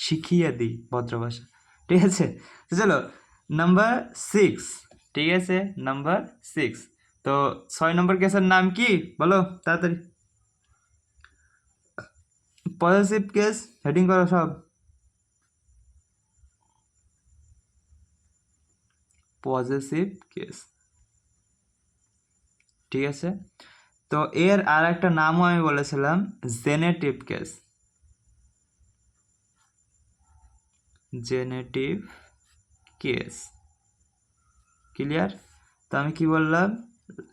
শিখিয়ে দিই ভদ্র ভাষা, ঠিক আছে? তো চলো নাম্বার 6, ঠিক আছে? নাম্বার 6। তো 6 নম্বর কেসের নাম কি বলো তাড়াতাড়ি? পজেসিভ কেস হেডিং করো সব। পজেসিভ কেস, ঠিক আছে? তো এর আর একটা নামও আমি বলেছিলাম, genitive case. Genitive case, clear? তো আমি কি বললাম,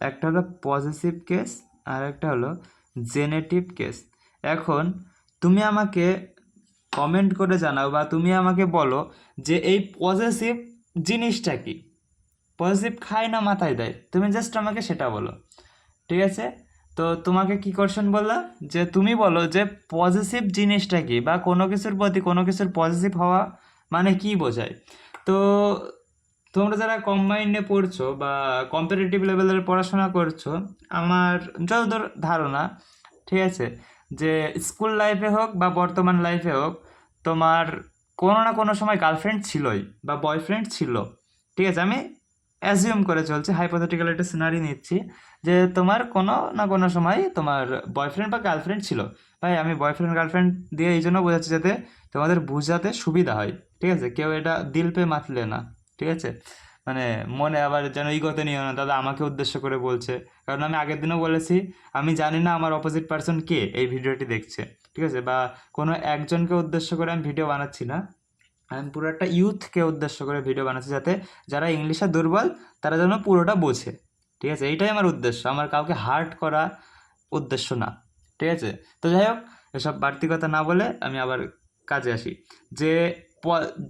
একটা হলো পজেসিভ কেস আর একটা হলো জেনেটিভ কেস। এখন তুমি আমাকে কমেন্ট করে জানাও বা তুমি আমাকে বলো যে এই পজেসিভ জিনিসটা কি? পজেসিভ খায় না মাথায় দেয়? তুমি জাস্ট আমাকে সেটা বলো, ঠিক আছে? তো তোমাকে কি কোশ্চেন বললাম যে তুমি বলো যে পজিটিভ জিনিসটা কি, বা কোনো কিছুর প্রতি কোনো কিছুর পজিটিভ হওয়া মানে কি বোঝায়? তো তোমরা যারা কম্বাইন্ডে পড়ছো বা কম্পিটিটিভ লেভেলের পড়াশোনা করছো, আমার যতদূর ধারণা, ঠিক আছে, যে স্কুল লাইফে হোক বা বর্তমান লাইফে হোক, তোমার কোনো না কোনো সময় গার্লফ্রেন্ড ছিলই বা বয়ফ্রেন্ড ছিল, ঠিক আছে? আমি অ্যাজিউম করে চলছি, হাইপোথেটিক্যাল একটা সিনারি নিচ্ছি যে তোমার কোনো না কোনো সময় তোমার বয়ফ্রেন্ড বা গার্লফ্রেন্ড ছিল। ভাই আমি বয়ফ্রেন্ড গার্লফ্রেন্ড দিয়ে এই জন্য বোঝাচ্ছি যাতে তোমাদের বোঝাতে সুবিধা হয়, ঠিক আছে? কেউ এটা দিল পে মাতলে না, ঠিক আছে? মানে মনে আবার যেন ইগোতে নিও না দাদা আমাকে উদ্দেশ্য করে বলছে, কারণ আমি আগের দিনও বলেছি আমি জানি না আমার অপোজিট পার্সন কে এই ভিডিওটি দেখছে, ঠিক আছে? বা কোনো একজনকে উদ্দেশ্য করে আমি ভিডিও বানাচ্ছি না, আমি পুরো একটা ইউথকে উদ্দেশ্য করে ভিডিও বানাচ্ছি, যাতে যারা ইংলিশে দুর্বল তারা যেন পুরোটা বোঝে, ঠিক আছে? এইটাই আমার উদ্দেশ্য, আমার কাউকে হার্ট করা উদ্দেশ্য না, ঠিক আছে? তো যাই হোক, এসব বাড়তি কথা না বলে আমি আবার কাজে আসি। যে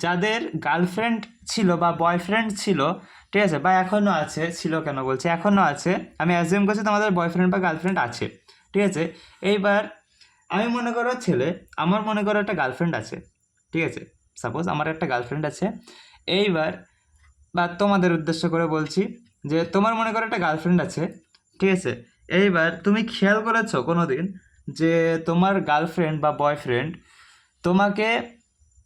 যাদের গার্লফ্রেন্ড ছিল বা বয়ফ্রেন্ড ছিল, ঠিক আছে, বা এখনও আছে, ছিল কেন বলছি, এখনও আছে, আমি অ্যাজিউম করছি তোমাদের বয়ফ্রেন্ড বা গার্লফ্রেন্ড আছে, ঠিক আছে। এইবার আমি মনে করো ছেলে, আমার মনে করো একটা গার্লফ্রেন্ড আছে, ঠিক আছে, সাপোজ আমার একটা গার্লফ্রেন্ড আছে। এইবার বা তোমাদের উদ্দেশ্য করে বলছি যে তোমার মনে করো একটা গার্লফ্রেন্ড আছে, ঠিক আছে। এইবার তুমি খেয়াল করেছো কোনো দিন যে তোমার গার্লফ্রেন্ড বা বয়ফ্রেন্ড তোমাকে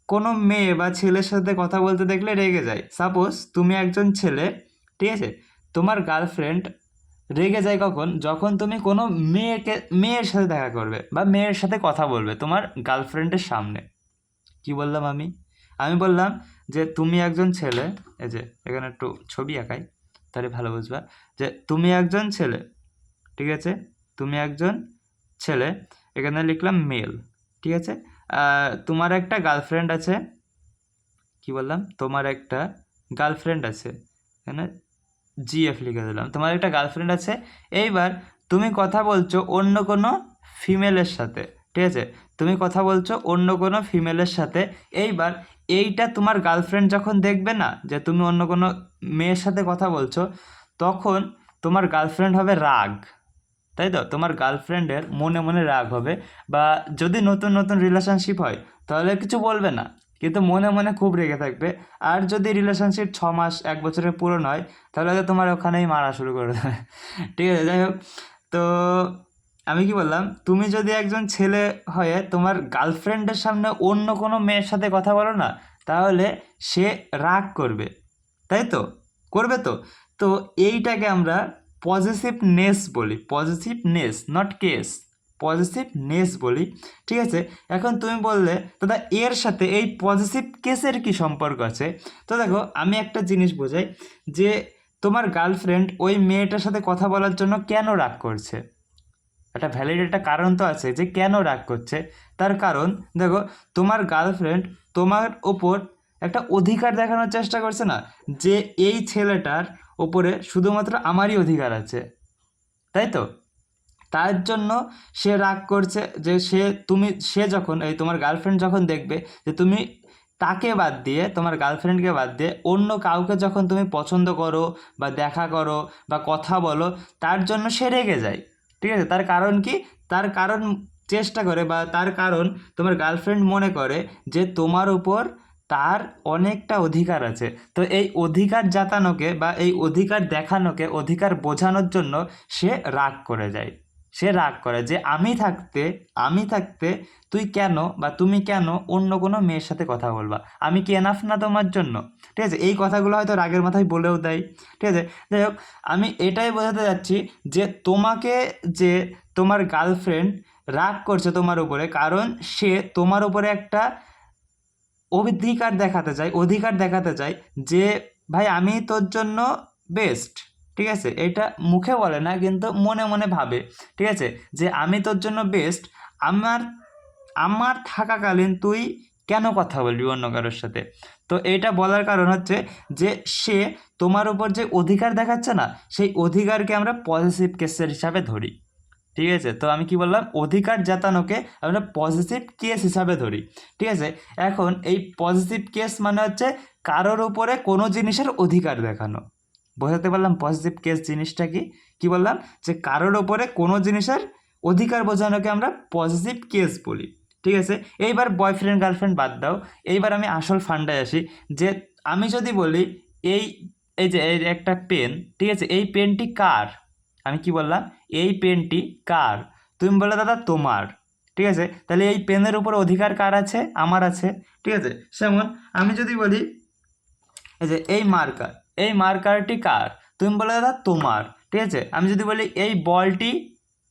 কোনো মেয়ে বা ছেলের সাথে কথা বলতে দেখলে রেগে যায়? সাপোজ তুমি একজন ছেলে, ঠিক আছে, তোমার গার্লফ্রেন্ড রেগে যায় কখন? যখন তুমি কোনো মেয়ের সাথে দেখা করবে বা মেয়ের সাথে কথা বলবে তোমার গার্লফ্রেন্ডের সামনে। কি বললাম আমি? আমি বললাম যে তুমি একজন ছেলে, এই যে এখানে একটু ছবি আঁকাই তাহলে ভালো বুঝবা, যে তুমি একজন ছেলে, ঠিক আছে, তুমি একজন ছেলে, এখানে লিখলাম মেল, ঠিক আছে। তোমার একটা গার্লফ্রেন্ড আছে, কি বললাম, তোমার একটা গার্লফ্রেন্ড আছে, এখানে জিএফ লিখে দিলাম, তোমার একটা গার্লফ্রেন্ড আছে। এইবার তুমি কথা বলছো অন্য কোনো ফিমেলের সাথে, ঠিক আছে, তুমি কথা বলছো অন্য কোনো ফিমেলের সাথে। এইবার এইটা তোমার গার্লফ্রেন্ড যখন দেখবে না যে তুমি অন্য কোনো মেয়ের সাথে কথা বলছো, তখন তোমার গার্লফ্রেন্ড হবে রাগ, তাই তো? তোমার গার্লফ্রেন্ডের মনে মনে রাগ হবে, বা যদি নতুন নতুন রিলেশনশিপ হয় তাহলে কিছু বলবে না, কিন্তু মনে মনে খুব রেগে থাকবে। আর যদি রিলেশনশিপ 6 মাস 1 বছরের পুরনো হয় তাহলে তো তোমার ওখানেই মারা শুরু করে দেবে। ঠিক আছে, যাই হোক। তো আমি কি বললাম, তুমি যদি একজন ছেলে হয়ে তোমার গার্লফ্রেন্ডের সামনে অন্য কোনো মেয়ের সাথে কথা বলো না, তাহলে সে রাগ করবে, তাই তো? করবে তো। তো এইটাকে আমরা পজিটিভনেস বলি, পজিটিভনেস, নট কেস, পজিটিভনেস বলি, ঠিক আছে। এখন তুমি বললে দাদা এর সাথে এই পজিটিভ কেসের কি সম্পর্ক আছে? তো দেখো আমি একটা জিনিস বোঝাই, যে তোমার গার্লফ্রেন্ড ওই মেয়েটার সাথে কথা বলার জন্য কেন রাগ করছে, একটা ভ্যালিড একটা কারণ তো আছে যে কেন রাগ করছে। তার কারণ দেখো, তোমার গার্লফ্রেন্ড তোমার ওপর একটা অধিকার দেখানোর চেষ্টা করছে না, যে এই ছেলেটার ওপরে শুধুমাত্র আমারই অধিকার আছে, তাই তো? তার জন্য সে রাগ করছে, যে সে যখন এই তোমার গার্লফ্রেন্ড যখন দেখবে যে তুমি তাকে বাদ দিয়ে, তোমার গার্লফ্রেন্ডকে বাদ দিয়ে অন্য কাউকে যখন তুমি পছন্দ করো বা দেখা করো বা কথা বলো, তার জন্য সে রেগে যায়, ঠিক আছে। তার কারণ কি? তার কারণ চেষ্টা করে, বা তার কারণ তোমার গার্লফ্রেন্ড মনে করে যে তোমার উপর তার অনেকটা অধিকার আছে। তো এই অধিকার জাতানোকে বা এই অধিকার দেখানোকে, অধিকার বোঝানোর জন্য সে রাগ করে যায়। সে রাগ করে যে আমি থাকতে তুই কেন বা তুমি কেন অন্য কোনো মেয়ের সাথে কথা বলবা? আমি কি এনাফ না তোমার জন্য? ঠিক আছে, এই কথাগুলো হয়তো রাগের মাথায় বলেও দেয়, ঠিক আছে। যাই হোক, আমি এটাই বোঝাতে যাচ্ছি যে তোমাকে, যে তোমার গার্লফ্রেন্ড রাগ করছে তোমার উপরে, কারণ সে তোমার উপরে একটা অধিকার দেখাতে চায় যে ভাই আমি তোর জন্য বেস্ট, ঠিক আছে। এটা মুখে বলে না কিন্তু মনে মনে ভাবে, ঠিক আছে, যে আমি তোর জন্য বেস্ট। আমার আমার থাকাকালীন তুই কেন কথা বলবি অন্য কারোর সাথে? তো এইটা বলার কারণ হচ্ছে যে সে তোমার উপর যে অধিকার দেখাচ্ছে না, সেই অধিকারকে আমরা পজিটিভ কেসের হিসাবে ধরি, ঠিক আছে। তো আমি কি বললাম, অধিকার জাতানোকে আমরা পজিটিভ কেস হিসাবে ধরি, ঠিক আছে। এখন এই পজিটিভ কেস মানে হচ্ছে কারোর উপরে কোনো জিনিসের অধিকার দেখানো। বোঝাতে পারলাম পজিটিভ কেস জিনিসটা কি? কি বললাম, যে কারোর উপরে কোনো জিনিসের অধিকার বোঝানোকে আমরা পজিটিভ কেস বলি, ঠিক আছে। এইবার বয়ফ্রেন্ড গার্লফ্রেন্ড বাদ দাও, এইবার আমি আসল ফান্ডায় আসি, যে আমি যদি বলি এই এই যে এই একটা পেন, ঠিক আছে, এই পেনটি কার? আমি কি বললাম, এই পেনটি কার? তুমি বলে দাদা তোমার, ঠিক আছে। তাহলে এই পেনের উপর অধিকার কার আছে? আমার আছে, ঠিক আছে। যেমন আমি যদি বলি এই যে এই মার্কারটি কার? তুমি বলে দাদা তোমার, ঠিক আছে। আমি যদি বলি এই বলটি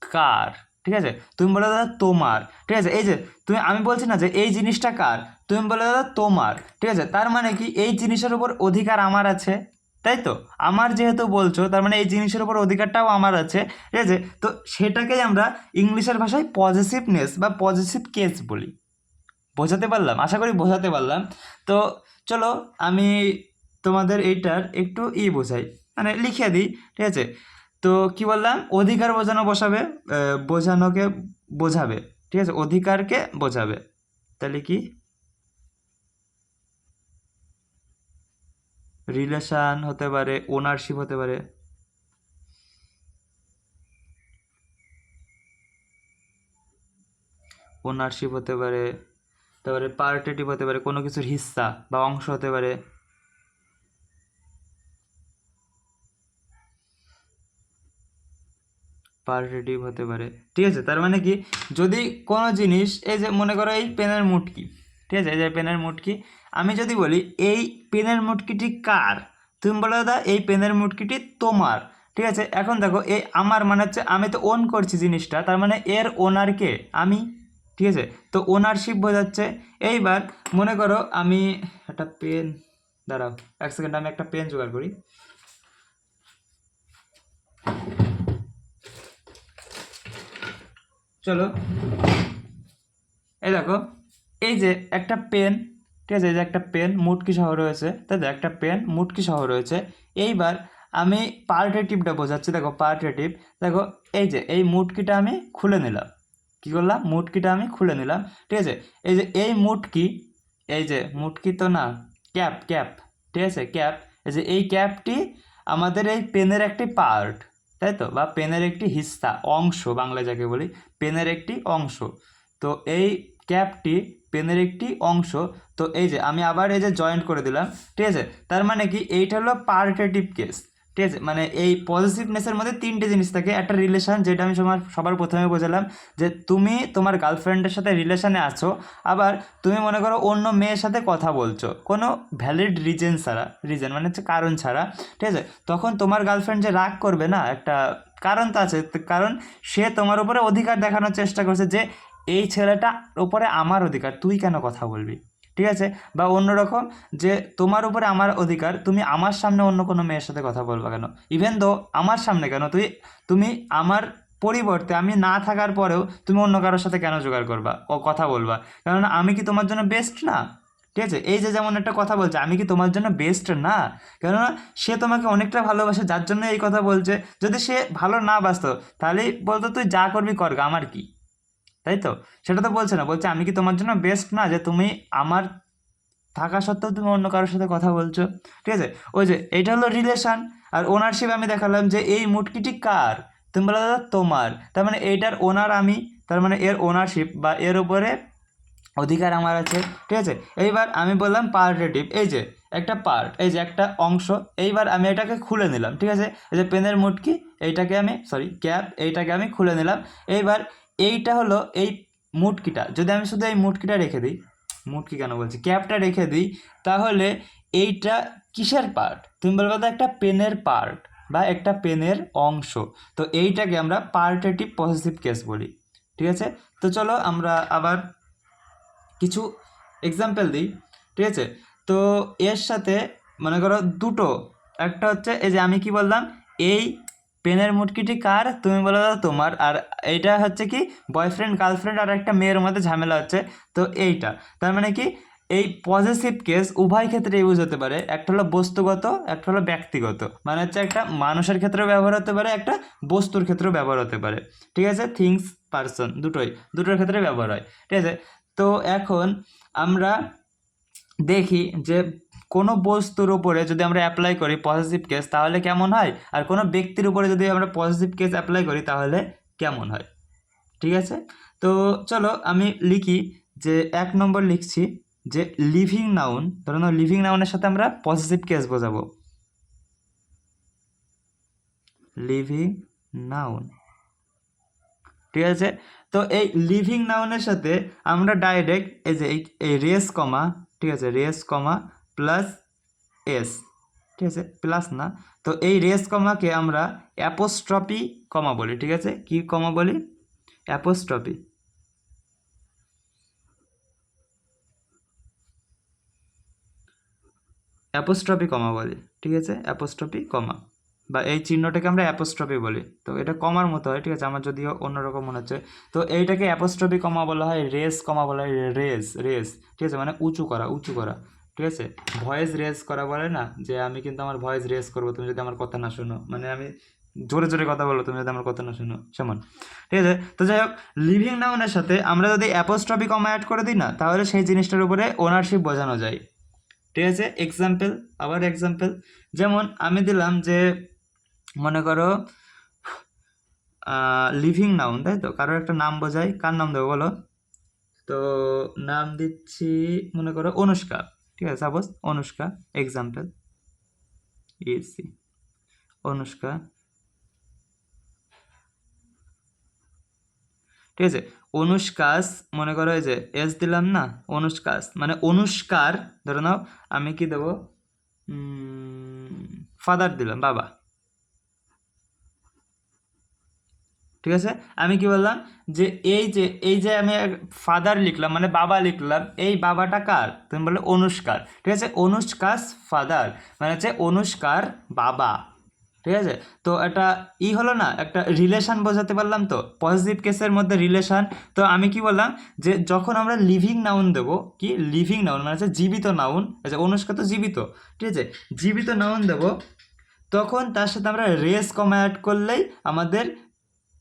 কার? ঠিক আছে, তুমি বলে দাদা তোমার, ঠিক আছে। এই যে আমি বলছি না যে এই জিনিসটা কার, তুমি বলে দাদা তোমার, ঠিক আছে। তার মানে কি এই জিনিসের উপর অধিকার আমার আছে, তাই তো? আমার যেহেতু বলছো তার মানে এই জিনিসের উপর অধিকারটাও আমার আছে, ঠিক আছে। তো সেটাকেই আমরা ইংলিশের ভাষায় পজিটিভনেস বা পজিটিভ কেস বলি। বোঝাতে পারলাম? আশা করি বোঝাতে পারলাম। তো চলো আমি তোমাদের এইটার একটু বোঝাই, মানে লিখে দিই, ঠিক আছে। তো কি বললাম, অধিকার বোঝানোকে বোঝাবে, ঠিক আছে, অধিকারকে বোঝাবে। তাহলে কি রিলেশন হতে পারে, ওনারশিপ হতে পারে। ওনারশিপ হতে পারে, তারপরে পার্টেটিভ হতে পারে, কোনো কিছুর হিস্সা বা অংশ হতে পারে। পার্টেটিভ হতে পারে, ঠিক আছে। তার মানে কি, যদি কোনো জিনিস, এই যে মনে করো এই পেনের মুটকি, ঠিক আছে, এই যে পেনের মুটকি, আমি যদি বলি এই পেনের মুটকিটি কার, তুমি বলো দাদা এই পেনের মুটকিটি তোমার, ঠিক আছে। এখন দেখো এই আমার মানে হচ্ছে আমি তো ওন করছি জিনিসটা, তার মানে এর ওনার কে, আমি, ঠিক আছে। তো ওনারশিপ বোঝাচ্ছে। এইবার মনে করো আমি একটা পেন, দাঁড়াও এক সেকেন্ড, আমি একটা পেন জোগাড় করি। চলো, এই দেখো, এই যে একটা পেন, ঠিক আছে, এই যে একটা পেন মুটকি সহ রয়েছে, তাই তো, একটা পেন মুটকি সহ রয়েছে। এইবার আমি পার্টেটিভটা বোঝাচ্ছি, দেখো পার্টেটিভ, দেখো এই যে এই মুটকিটা আমি খুলে নিলাম, কী করলাম, মুটকিটা আমি খুলে নিলাম, ঠিক আছে। এই যে এই মুটকি, এই যে মুটকি তো না, ক্যাপ, ক্যাপ, ঠিক আছে, ক্যাপ, এই যে এই ক্যাপটি আমাদের এই পেনের একটি পার্ট, তাই তো, বা পেনের একটি হিস্সা, অংশ বাংলায় যাকে বলি, পেনের একটি অংশ। তো এই ক্যাপটি পেনের একটি অংশ। তো এই যে আমি আবার এই যে জয়েন্ট করে দিলাম, ঠিক আছে। তার মানে কি, এইটা হলো পার্টেটিভ কেস, ঠিক আছে। মানে এই পজিটিভনেসের মধ্যে তিনটে জিনিস থাকে, একটা রিলেশন, যেটা আমি সবার প্রথমে বোঝালাম, যে তুমি তোমার গার্লফ্রেন্ডের সাথে রিলেশনে আছো, আবার তুমি মনে করো অন্য মেয়ের সাথে কথা বলছো কোনো ভ্যালিড রিজন ছাড়া, রিজন মানে হচ্ছে কারণ ছাড়া, ঠিক আছে। তখন তোমার গার্লফ্রেন্ড যে রাগ করবে না, একটা কারণ তো আছে, কারণ সে তোমার উপরে অধিকার দেখানোর চেষ্টা করছে যে এই ছেলেটার উপরে আমার অধিকার, তুই কেন কথা বলবি, ঠিক আছে। বা অন্যরকম, যে তোমার উপরে আমার অধিকার, তুমি আমার সামনে অন্য কোনো মেয়ের সাথে কথা বলবা কেন, ইভেন দো আমার সামনে কেন, তুমি আমার পরিবর্তে, আমি না থাকার পরেও তুমি অন্য কারোর সাথে কেন জোগাড় করবা ও কথা বলবা, কেননা আমি কি তোমার জন্য বেস্ট না, ঠিক আছে। এই যে যেমন একটা কথা বলছে, আমি কি তোমার জন্য বেস্ট না, কেননা সে তোমাকে অনেকটা ভালোবাসে, যার জন্য এই কথা বলছে। যদি সে ভালো না বাসতো, তাহলেই বলতো তুই যা করবি কর গা, আমার কি, তাই তো। সেটা তো বলছে না, বলছে আমি কি তোমার জন্য বেস্ট না, যে তুমি আমার থাকা সত্ত্বেও তুমি অন্য কারোর সাথে কথা বলছো, ঠিক আছে। ওই যে এইটা হলো রিলেশন। আর ওনারশিপ আমি দেখালাম যে এই মুটকিটি কার, তুমি বলো দাদা তোমার, তার মানে এইটার ওনার আমি, তার মানে এর ওনারশিপ বা এর উপরে অধিকার আমার আছে, ঠিক আছে। এইবার আমি বললাম পার্টেটিভ, এই যে একটা পার্ট, এই যে একটা অংশ, এইবার আমি এটাকে খুলে নিলাম, ঠিক আছে। এই যে পেনের মুটকি, এইটাকে আমি, সরি ক্যাপ, এইটাকে আমি খুলে নিলাম। এইবার এইটা হলো এই মুটকিটা, যদি আমি শুধু এই মুটকিটা রেখে দিই, মুটকি কেন বলছি, ক্যাপটা রেখে দিই, তাহলে এইটা কিসের পার্ট, তুমি বলবে তো একটা পেনের পার্ট বা একটা পেনের অংশ। তো এইটাকে আমরা পার্টেটিভ পসেসিভ কেস বলি, ঠিক আছে। তো চলো আমরা আবার কিছু এক্সাম্পল দিই, ঠিক আছে। তো এর সাথে মনে করো দুটো, একটা হচ্ছে এই যে আমি কি বললাম, এই পেনের মুটকিটি কার, তুমি বলো দাদা তোমার, আর এইটা হচ্ছে কি বয়ফ্রেন্ড গার্লফ্রেন্ড আর একটা মেয়ের মধ্যে ঝামেলা হচ্ছে। তো এইটা তার মানে কি, এই পজিটিভ কেস উভয় ক্ষেত্রে ইউজ হতে পারে, একটা হলো বস্তুগত, একটা হলো ব্যক্তিগত, মানে হচ্ছে একটা মানুষের ক্ষেত্রেও ব্যবহার হতে পারে, একটা বস্তুর ক্ষেত্রেও ব্যবহার হতে পারে, ঠিক আছে। থিংস, পার্সন, দুটোর ক্ষেত্রে ব্যবহার হয়, ঠিক আছে। তো এখন আমরা দেখি যে কোনো বস্তুর উপরে যদি আমরা অ্যাপ্লাই করি পজিটিভ কেস তাহলে কেমন হয়, আর কোনো ব্যক্তির উপরে যদি আমরা পজিটিভ কেস অ্যাপ্লাই করি তাহলে কেমন হয়, ঠিক আছে। তো চলো আমি লিখি, যে 1 নম্বর লিখছি, যে লিভিং নাউন, ধরুন লিভিং নাউনের সাথে আমরা পজিটিভ কেস বোঝাবো, লিভিং নাউন, ঠিক আছে। তো এই লিভিং নাউনের সাথে আমরা ডাইরেক্ট এই যে এই রেস কমা, ঠিক আছে, রেস কমা প্লাস এস, ঠিক আছে, প্লাস না, তো এই রেস কমাকে আমরা অ্যাপোস্ট্রফি কমা বলি, ঠিক আছে। কি কমা বলি, অ্যাপোস্ট্রফি, অ্যাপোস্ট্রফি কমা বলি, ঠিক আছে, অ্যাপোস্ট্রফি কমা, বা এই চিহ্নটাকে আমরা অ্যাপোস্ট্রফি বলি। তো এটা কমার মতো হয়, ঠিক আছে, আমার যদিও অন্যরকম মনে হচ্ছে। তো এইটাকে অ্যাপোস্ট্রফি কমা বলা হয়, রেস কমা বলা হয়, রেস রেস, ঠিক আছে, মানে উঁচু করা, উঁচু করা, ঠিক আছে। ভয়েস রেস করা বলে না, যে আমি কিন্তু আমার ভয়েস রেস করবো তুমি যদি আমার কথা না শোনো, মানে আমি জোরে জোরে কথা বলো তুমি যদি আমার কথা না শোনো, সেমন, ঠিক আছে। তো যাই হোক, লিভিং নাউনের সাথে আমরা যদি অ্যাপোস্ট্রফি কমা অ্যাড করে দিই না, তাহলে সেই জিনিসটার উপরে ওনারশিপ বোঝানো যায়, ঠিক আছে। এক্সাম্পল, আবার এক্সাম্পল, যেমন আমি দিলাম যে মনে করো লিভিং নাউন, তাই তো, কারোর একটা নাম বোঝাই, কার নাম দেবো বলো, তো নাম দিচ্ছি মনে করো অনুষ্কা, ঠিক আছে, suppose Anushka, example, EC Anushka, ঠিক আছে। অনুষ্কাস মনে করো এই যে এস দিলাম না, অনুষ্কাস মানে অনুষ্কার, ধরে নাও আমি কি দেবো, ফাদার দিলাম, বাবা, ঠিক আছে। আমি কি বললাম যে এই যে আমি ফাদার লিখলাম মানে বাবা লিখলাম, এই বাবাটা কার, তুমি বললে অনুষ্কার, ঠিক আছে। অনুষ্কাস ফাদার মানে হচ্ছে অনুষ্কার বাবা, ঠিক আছে। তো এটা হলো না, একটা রিলেশন বোঝাতে পারলাম তো, পজিটিভ কেসের মধ্যে রিলেশন। তো আমি কি বললাম যে যখন আমরা লিভিং নাউন দেবো, কি লিভিং নাউন মানে হচ্ছে জীবিত নাউন, আচ্ছা অনুষ্কা তো জীবিত, ঠিক আছে, জীবিত নাউন দেবো, তখন তার সাথে আমরা রেস কমা অ্যাড করলেই আমাদের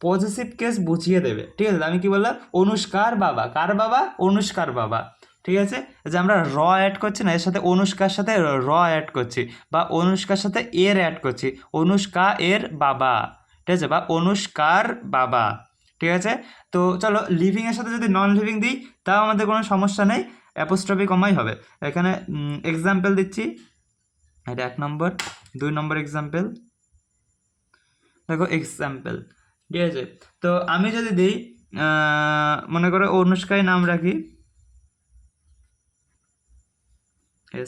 পজিটিভ কেস বুঝিয়ে দেবে, ঠিক আছে। আমি কি বললাম অনুষ্কার বাবা, কার বাবা, অনুষ্কার বাবা, ঠিক আছে। যে আমরা র অ্যাড করছি না, এর সাথে অনুষ্কার সাথে র অ্যাড করছি, বা অনুষ্কার সাথে এর অ্যাড করছি, অনুষ্কা এর বাবা, ঠিক আছে, বা অনুষ্কার বাবা, ঠিক আছে। তো চলো লিভিং এর সাথে যদি নন লিভিং দিই তাও আমাদের কোনো সমস্যা নেই, অ্যাপোস্ট্রফি কমাই হবে। এখানে এক্সাম্পল দিচ্ছি, এটা 1 নম্বর। 2 নম্বর এক্সাম্পল, দেখো এক্সাম্পল, ঠিক আছে। তো আমি যদি দিই মনে করো অনুষ্কায় নাম রাখি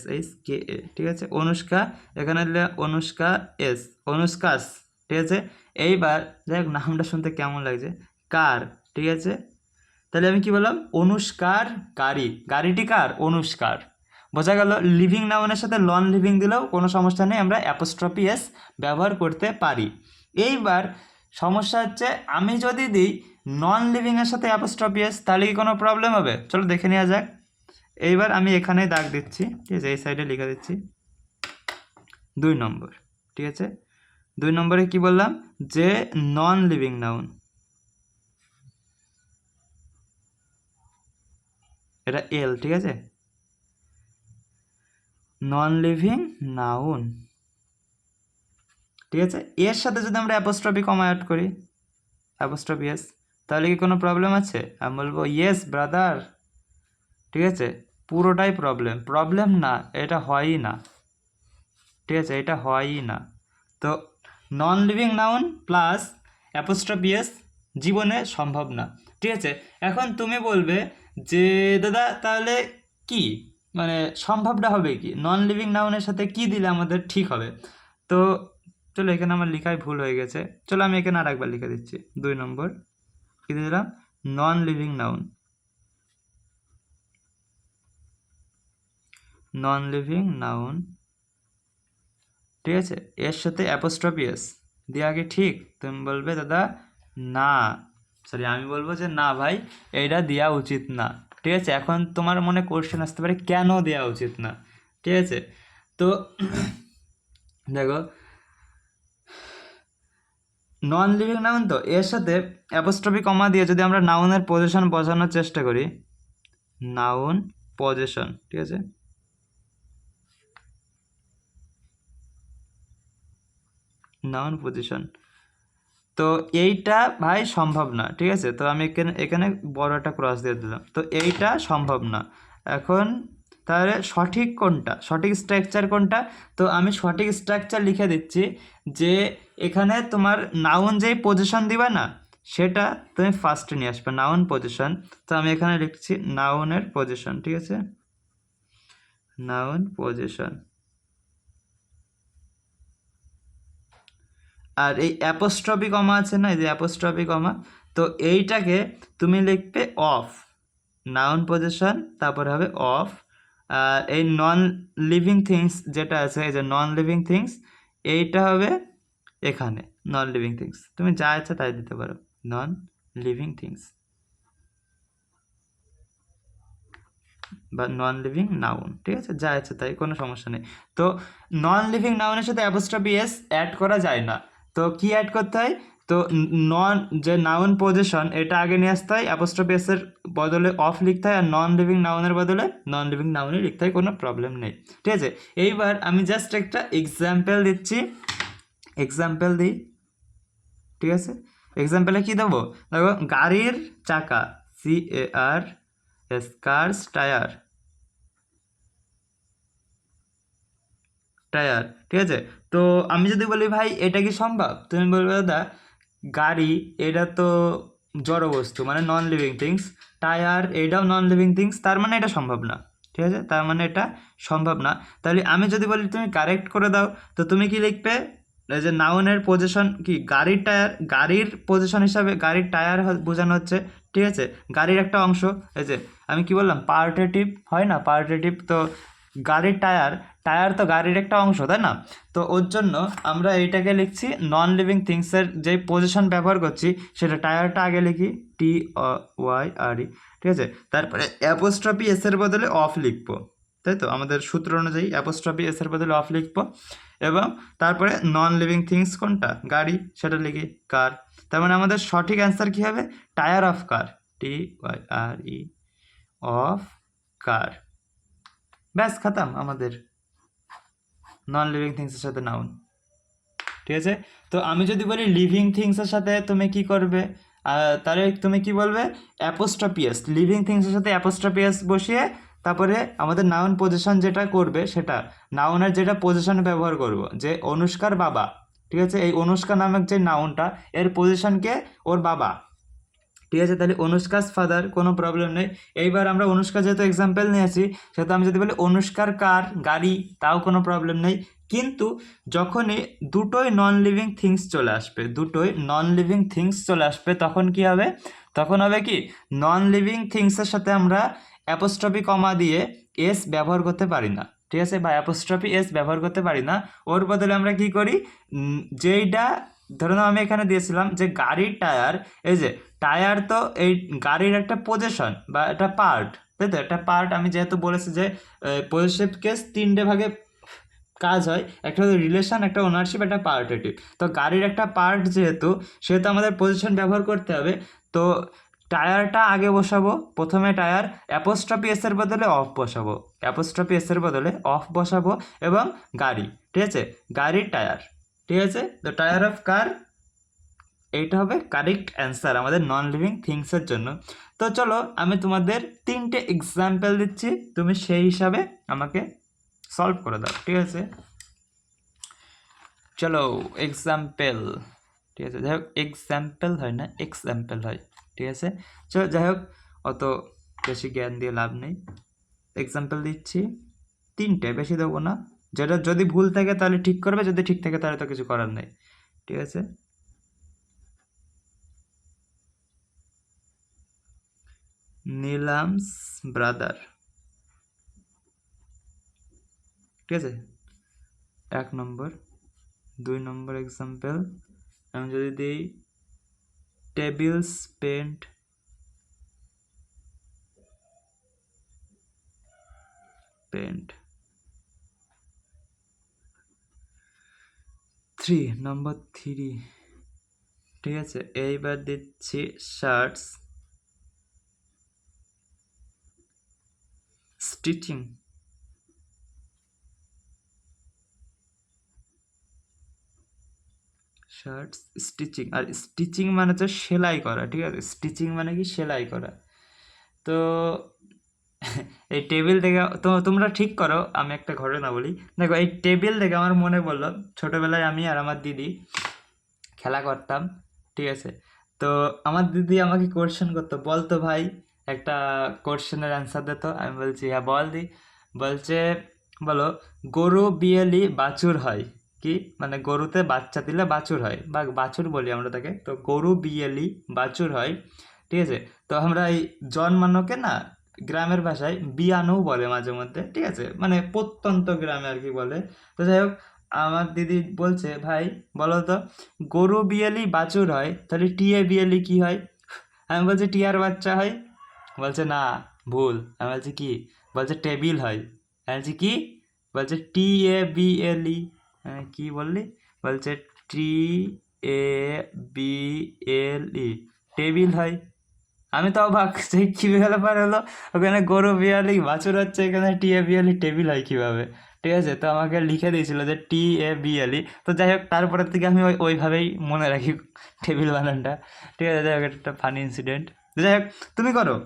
SHKA, ঠিক আছে, অনুষ্কা, এখানে দিলে অনুষ্কা এস, অনুষ্কাস, ঠিক আছে। এইবার যাই হোক নামটা শুনতে কেমন লাগছে, কার, ঠিক আছে। তাহলে আমি কি বললাম অনুষ্কার গাড়ি, গাড়িটি কার, অনুষ্কার, বোঝা গেল। লিভিং নাউনের সাথে নন লিভিং দিলেও কোনো সমস্যা নেই, আমরা অ্যাপোস্ট্রফি এস ব্যবহার করতে পারি। এইবার সমস্যা হচ্ছে আমি যদি দিই নন লিভিংয়ের সাথে অ্যাপোস্ট্রফি এস, তাহলে কি কোনো প্রবলেম হবে, চলো দেখে নেওয়া যাক। এইবার আমি এখানে দাগ দিচ্ছি, ঠিক আছে, এই সাইডে লিখে দিচ্ছি 2 নম্বর, ঠিক আছে। 2 নম্বরে কি বললাম যে নন লিভিং নাউন, এটা এল, ঠিক আছে, নন লিভিং নাউন, ঠিক আছে। এর সাথে যদি আমরা অ্যাপোস্ট্রফি কমা অ্যাড করি, অ্যাপোস্ট্রফি এস, তাহলে কি কোনো প্রবলেম আছে, আমি বলবো ইয়েস ব্রাদার, ঠিক আছে। পুরোটাই প্রবলেম, প্রবলেম না, এটা হয়ই না, ঠিক আছে, এটা হয়ই না। তো non living noun plus apostrophe S জীবনে সম্ভব না, ঠিক আছে। এখন তুমি বলবে যে দাদা তাহলে কি মানে সম্ভবটা হবে কি, নন লিভিং নাউনের সাথে কি দিলে আমাদের ঠিক হবে। তো চলো এখানে আমার লেখায় ভুল হয়ে গেছে, চলো আমি এখানে আর একবার লিখে দিচ্ছি 2 নম্বর, কি দিলাম non living noun, non living noun, ঠিক আছে, এর সাথে অ্যাপোস্ট্রফি এস দিয়ে আগে, ঠিক। তুমি বলবে দাদা না, সরি আমি বলবো যে না ভাই এইটা দেওয়া উচিত না, ঠিক আছে। এখন তোমার মনে কোশ্চেন আসতে পারে কেন দেওয়া উচিত না, ঠিক আছে। তো দেখো নন লিভিং নাউন, তো এর সাথে অ্যাপোস্ট্রফি কমা দিয়ে যদি আমরা নাউনের পজিশন বোঝানোর চেষ্টা করি, নাউন পজিশন, ঠিক আছে, নাউন পজিশন, তো এইটা ভাই সম্ভব না, ঠিক আছে। তো আমি এখানে এখানে বড় একটা ক্রস দিয়ে দিলাম, তো এইটা সম্ভব না। এখন তাহলে সঠিক কোনটা, সঠিক স্ট্রাকচার কোনটা, তো আমি সঠিক স্ট্রাকচার লিখে দিচ্ছি যে এখানে তোমার নাউন যেই পজিশন দিবা না সেটা তুমি ফার্স্টে নিয়ে আসবে, নাউন পজিশন। তো আমি এখানে লিখছি নাউনের পজিশন, ঠিক আছে, নাউন পজিশন। আর এই অ্যাপোস্ট্রফি কমা আছে না, এই যে অ্যাপোস্ট্রফি কমা, তো এইটাকে তুমি লিখবে অফ, নাউন পজিশন তারপরে হবে অফ। আর এই নন লিভিং থিংস যেটা আছে, এই যে নন লিভিং থিংস, এইটা হবে এখানে নন লিভিং থিংস, তুমি যা ইচ্ছা তাই দিতে পারো, নন লিভিং থিংস বা নন লিভিং নাউন, ঠিক আছে, যা ইচ্ছা তাই, কোনো সমস্যা নেই। তো নন লিভিং নাউনের সাথে অ্যাপোস্ট্রফি এস অ্যাড করা যায় না, তো কি অ্যাড করতে হয়, তো নন যে নাউন পজিশন এটা আগে নিয়ে আসতে হয়, অ্যাপোস্ট্রফি এস এর বদলে অফ লিখতে হয়, আর নন লিভিং নাউনের বদলে নন লিভিং নাউনই লিখতে হয়, কোনো প্রবলেম নেই, ঠিক আছে। এইবার আমি জাস্ট একটা এক্সাম্পল দিচ্ছি, এক্সাম্পল দিই, ঠিক আছে। এক্সাম্পলে কি দেবো, দেখো গাড়ির চাকা, CAR স্কার্স টায়ার, টায়ার, ঠিক আছে। তো আমি যদি বলি ভাই এটা কি সম্ভব, তুমি বলবে দাদা গাড়ি এটা তো জড় বস্তু মানে নন লিভিং থিংস, টায়ার এটাও নন লিভিং থিংস, তার মানে এটা সম্ভব না, ঠিক আছে, তার মানে এটা সম্ভব না। তাহলে আমি যদি বলি তুমি কারেক্ট করে দাও, তো তুমি কি লিখবে, এই যে নাউনের পজিশন কি গাড়ির টায়ার, গাড়ির পজিশন হিসাবে গাড়ির টায়ার বোঝানো হচ্ছে, ঠিক আছে, গাড়ির একটা অংশ। এই যে আমি কি বললাম পার্টেটিভ হয় না, পার্টেটিভ, তো গাড়ির টায়ার, টায়ার তো গাড়ির একটা অংশ তাই না, তো ওর জন্য আমরা এইটাকে লিখছি নন লিভিং থিংসের যে পজিশন ব্যবহার করছি সেটা টায়ারটা আগে লিখি TYRE, ঠিক আছে, তারপরে অ্যাপোস্ট্রফি এস এর বদলে অফ লিখবো, তাই তো আমাদের সূত্র অনুযায়ী অ্যাপোস্ট্রফি এস এর বদলে অফ লিখবো, এবং তারপরে নন লিভিং থিংস কোনটা গাড়ি সেটা লিখি কার, তার মানে আমাদের সঠিক অ্যান্সার কী হবে, tyre of car, TYRE of car. ব্যাস খাতাম আমাদের নন লিভিং থিংসের সাথে নাউন, ঠিক আছে। তো আমি যদি বলি লিভিং থিংসের সাথে তুমি কি করবে, তাহলে তুমি কি বলবে অ্যাপোস্ট্রপিয়াস, লিভিং থিংসের সাথে অ্যাপোস্ট্রপিয়াস বসিয়ে তারপরে আমাদের নাউন পজিশন যেটা করবে সেটা নাউনের যেটা পজিশন ব্যবহার করব, যে অনুষ্কার বাবা, ঠিক আছে, এই অনুষ্কা নামক যে নাউনটা এর পজিশনকে ওর বাবা, ঠিক আছে, তাহলে অনুষ্কাস ফাদার, কোনো প্রবলেম নেই। এইবার আমরা অনুষ্কা যেহেতু এক্সাম্পল নিয়েছি সেহেতু আমি যদি বলি অনুষ্কার কার গাড়ি, তাও কোনো প্রবলেম নেই। কিন্তু যখনই দুটোই নন লিভিং থিংস চলে আসবে, দুটোই নন লিভিং থিংস চলে আসবে, তখন কি হবে, তখন হবে কি নন লিভিং থিংসের সাথে আমরা অ্যাপোস্ট্রফি কমা দিয়ে এস ব্যবহার করতে পারি না, ঠিক আছে, বা অ্যাপোস্ট্রফি এস ব্যবহার করতে পারি না। ওর বদলে আমরা কি করি, যেইটা ধরে নাও আমি এখানে দিয়েছিলাম যে গাড়ির টায়ার, এই যে টায়ার তো এই গাড়ির একটা পজিশন বা একটা পার্ট, তাই তো একটা পার্ট, আমি যেহেতু বলেছি যে পজিটিভ কেস তিনটে ভাগে কাজ হয়, একটা হলো রিলেশন, একটা ওনারশিপ, একটা পার্টেটিভ। তো গাড়ির একটা পার্ট যেহেতু, সেহেতু আমাদের পজিশন ব্যবহার করতে হবে। তো টায়ারটা আগে বসাবো, প্রথমে টায়ার, অ্যাপোস্ট্রফি এসের বদলে অফ বসাবো, অ্যাপোস্ট্রফি এসের বদলে অফ বসাবো, এবং গাড়ি, ঠিক আছে, গাড়ির টায়ার, ঠিক আছে, তো টায়ার অফ কার, এইটা হবে কারেক্ট অ্যান্সার আমাদের নন লিভিং থিংসের জন্য। তো চলো আমি তোমাদের তিনটে এক্সাম্পল দিচ্ছি, তুমি সেই হিসাবে আমাকে সলভ করে দাও, ঠিক আছে। চলো এক্সাম্পল, ঠিক আছে, যাই হোক এক্সাম্পল হয় না এক্সাম্পল হয়, ঠিক আছে, চলো যাই হোক অত বেশি জ্ঞান দিয়ে লাভ নেই। এক্সাম্পল দিচ্ছি তিনটে, বেশি দেবো না, যেটা যদি ভুল থাকে তাহলে ঠিক করবে, যদি ঠিক থাকে তাহলে তো কিছু করার নেই, ঠিক আছে। নীলামস ব্রাদার, ঠিক আছে, 1 নম্বর। 2 নম্বর এক্সাম্পল আমি যদি দিই টেবিলস পেন্ট পেন্ট। 3 নম্বর 3, ঠিক আছে, এইবার দিচ্ছি শার্টস স্টিচিং, শার্টস স্টিচিং, আর স্টিচিং মানে হচ্ছে সেলাই করা, ঠিক আছে, স্টিচিং মানে কি সেলাই করা। তো এই টেবিল দেখে তো তোমরা ঠিক করো, আমি একটা ঘটনা বলি, দেখো এই টেবিল দেখে আমার মনে পড়লো ছোটোবেলায় আমি আর আমার দিদি খেলা করতাম, ঠিক আছে, তো আমার দিদি আমাকে কোশ্চেন করতো, বলতো ভাই একটা কোশ্চেনের অ্যান্সার দিত, আমি বলছি হ্যাঁ বল দি, বলছে বলো গরু বিয়েলি বাছুর হয়, কি মানে গরুতে বাচ্চা দিলে বাছুর হয়, বা বাছুর বলি আমরা তাকে, তো গরু বিয়েলি বাছুর হয়, ঠিক আছে, তো আমরা এই জন্মানোকে না গ্রামের ভাষায় বিয়ানও বলে মাঝে মধ্যে, ঠিক আছে, মানে প্রত্যন্ত গ্রামে আর কি বলে। তো যাই হোক আমার দিদি বলছে ভাই বলো তো গরু বিয়েলি বাছুর হয়, তাহলে টিয়ে বিয়েলি কি হয়, আমি বলছি টিয়ার বাচ্চা হয়, বলছে না ভুল, আমি বলছি কি, বলছে টেবিল হয়, আমি বলছি কি, বলছে TABLE, কি বললি, বলছে TABLE টেবিল হয়। আমি তো অবাক যে কী ব্যাপার হলো, ওখানে গরু বিয়ালি বাছুর হচ্ছে, এখানে TABLE টেবিল হয় কীভাবে, ঠিক আছে, তো আমাকে লিখে দিয়েছিল যে TABLE। তো যাই হোক তারপরের থেকে আমি ওইভাবেই মনে রাখি টেবিল বানানটা, ঠিক আছে, যাই হোক এটা একটা ফানি ইনসিডেন্ট। যাই হোক তুমি করো,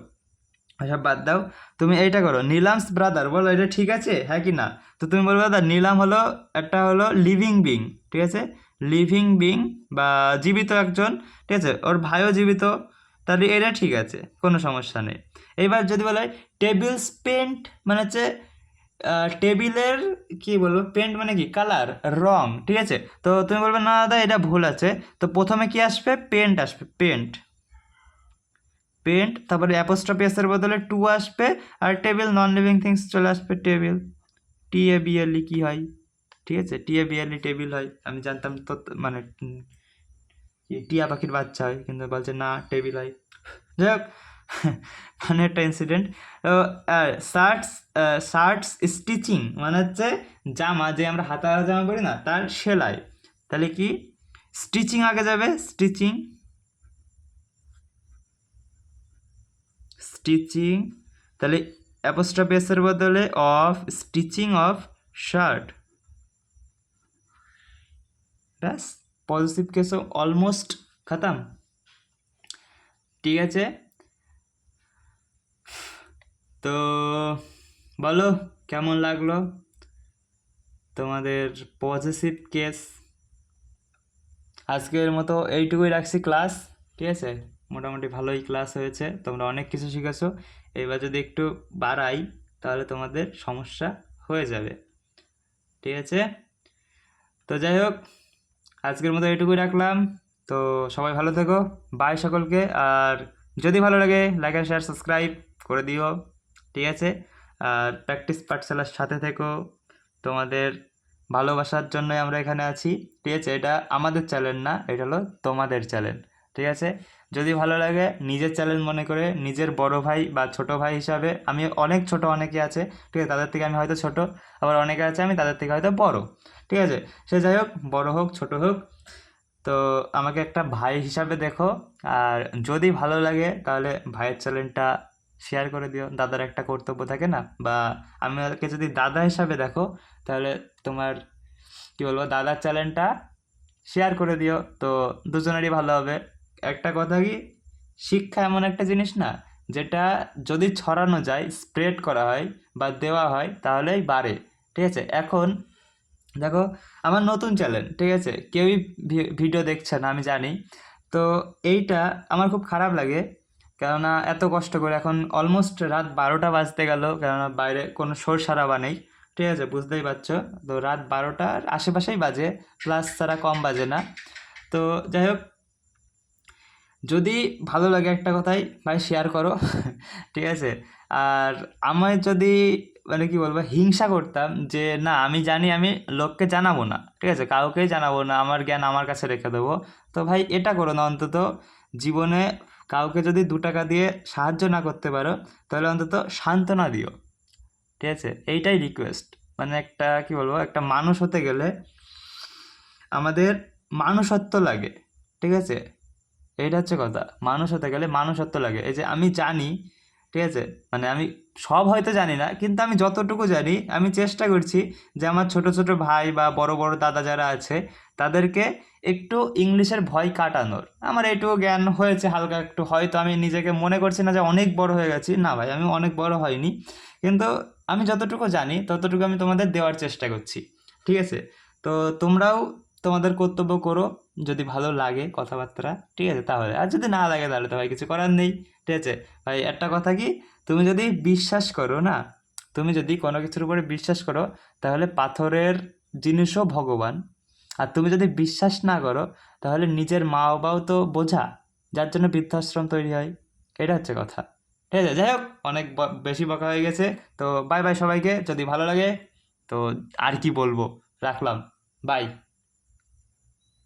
সব বাদ দাও, তুমি এইটা করো, নীলামস ব্রাদার, বলো এটা ঠিক আছে হ্যাঁ কি না? তো তুমি বলবে দাদা নীলাম হলো একটা হলো লিভিং বিং, ঠিক আছে, লিভিং বিং বা জীবিত একজন, ঠিক আছে, ওর ভাইও জীবিত, তাহলে এটা ঠিক আছে, কোনো সমস্যা নেই। এইবার যদি বলা হয় টেবিলস পেন্ট মানে হচ্ছে টেবিলের কি বলবো, পেন্ট মানে কি কালার, রং, ঠিক আছে, তো তুমি বলবে না দাদা এটা ভুল আছে। তো প্রথমে কি আসবে, পেন্ট আসবে, পেন্ট, পেন্ট, তারপরে অ্যাপোস্ট্রফি এর বদলে টু আসবে, আর টেবিল নন লিভিং থিংস চলে আসবে, টেবিল, TABLE কি হয়, ঠিক আছে, TABLE টেবিল হয়, আমি জানতাম তো, মানে টিয়া পাখির বাচ্চা হয়, কিন্তু বলছে না টেবিল হয়। যাই হোক, মানে একটা ইনসিডেন্ট। শার্টস, শার্টস স্টিচিং মানে হচ্ছে জামা, যে আমরা হাতা জামা পরি না তার সেলাই, তাহলে কি স্টিচিং আগে যাবে, স্টিচিং, স্টিচিং, তাহলে অ্যাপোস্ট্রফি এর বদলে অফ, স্টিচিং অফ শার্ট, ব্যাস, পজিটিভ কেসও অলমোস্ট খতম, ঠিক আছে। তো বলো কেমন লাগলো তোমাদের পজিটিভ কেস? আজকের মতো এইটুকুই রাখছি ক্লাস, ঠিক আছে, মোটামুটি ভালোই ক্লাস হয়েছে, তোমরা অনেক কিছু শিখেছো, এবার যদি একটু বাড়াই তাহলে তোমাদের সমস্যা হয়ে যাবে, ঠিক আছে। তো যাই হোক, আজকের মতো এইটুকুই রাখলাম, তো সবাই ভালো থেকো, বাই সকলকে, আর যদি ভালো লাগে লাইক অ্যান্ড শেয়ার সাবস্ক্রাইব করে দিও, ঠিক আছে, আর প্র্যাকটিস পাঠশালার সাথে থেকো, তোমাদের ভালোবাসার জন্যই আমরা এখানে আছি, ঠিক আছে, এটা আমাদের চ্যানেল না, এটা হলো তোমাদের চ্যানেল, ঠিক আছে। যদি ভালো লাগে নিজের চ্যানেল মনে করে, নিজের বড় ভাই বা ছোট ভাই হিসাবে, আমি অনেক ছোট, অনেকে আছে, ঠিক আছে, তাদের থেকে আমি হয়তো ছোট, আবার অনেকে আছে আমি তাদের থেকে হয়তো বড়, ঠিক আছে, সে যাই হোক, বড় হোক ছোট হোক, তো আমাকে একটা ভাই হিসাবে দেখো, আর যদি ভালো লাগে তাহলে ভাইয়ের চ্যানেলটা শেয়ার করে দিও, দাদার একটা কর্তব্য থাকে না, বা আমাকে যদি দাদা হিসাবে দেখো তাহলে তোমার কি বলবো, দাদার চ্যানেলটা শেয়ার করে দিও, তো দুজনেরই ভালো হবে। একটা কথা কি, শিক্ষা এমন একটা জিনিস না, যেটা যদি ছড়ানো যায়, স্প্রেড করা হয় বা দেওয়া হয় তাহলেই বাড়ে, ঠিক আছে। এখন দেখো, আমার নতুন চ্যানেল, ঠিক আছে, কেউই ভিডিও দেখছে না আমি জানি, তো এইটা আমার খুব খারাপ লাগে, কেননা এত কষ্ট করে, এখন অলমোস্ট রাত 12টা বাজতে গেল, কেননা বাইরে কোনো শোর সারাবা নেই, ঠিক আছে, বুঝতেই পারছো, তো রাত 12টার আশেপাশেই বাজে, প্লাস ছাড়া কম বাজে না। তো যাই হোক, যদি ভালো লাগে একটা কথাই ভাই শেয়ার করো, ঠিক আছে। আর আমার যদি মানে কি বলবো, হিংসা করতাম যে না আমি জানি, আমি লোককে জানাবো না, ঠিক আছে, কাউকেই জানাবো না, আমার জ্ঞান আমার কাছে রেখে দেবো, তো ভাই এটা করো না অন্তত, জীবনে কাউকে যদি 2 টাকা দিয়ে সাহায্য না করতে পারো তাহলে অন্তত সান্ত্বনা দিও, ঠিক আছে, এইটাই রিকোয়েস্ট। মানে একটা কি বলবো, একটা মানুষ হতে গেলে আমাদের মানুষত্ব লাগে, ঠিক আছে, এইটা হচ্ছে কথা, মানুষ হতে গেলে মানুষত্ব লাগে। এই যে আমি জানি, ঠিক আছে, মানে আমি সব হয়তো জানি না, কিন্তু আমি যতটুকু জানি আমি চেষ্টা করছি যে আমার ছোট ছোট ভাই বা বড় বড় দাদা যারা আছে তাদেরকে একটু ইংলিশের ভয় কাটানোর, আমার এইটুকু জ্ঞান হয়েছে হালকা একটু, হয়তো আমি নিজেকে মনে করছি না যে অনেক বড় হয়ে গেছি, না ভাই আমি অনেক বড় হয়নি, কিন্তু আমি যতটুকু জানি ততটুকু আমি তোমাদের দেওয়ার চেষ্টা করছি, ঠিক আছে। তো তোমরাও তোমাদের কর্তব্য করো, যদি ভালো লাগে কথাবার্তা, ঠিক আছে, তাহলে, আর যদি না লাগে তাহলে তো ভাই কিছু করার নেই, ঠিক আছে। ভাই একটা কথা কি, তুমি যদি বিশ্বাস করো না, তুমি যদি কোনো কিছুর উপরে বিশ্বাস করো তাহলে পাথরের জিনিসও ভগবান, আর তুমি যদি বিশ্বাস না করো তাহলে নিজের মা বাবাও তো বোঝা, যার জন্য বৃদ্ধাশ্রম তৈরি হয়, এটা হচ্ছে কথা, ঠিক আছে। যাই হোক, অনেক বেশি বকা হয়ে গেছে, তো বাই বাই সবাইকে, যদি ভালো লাগে, তো আর কি বলবো, রাখলাম, বাই।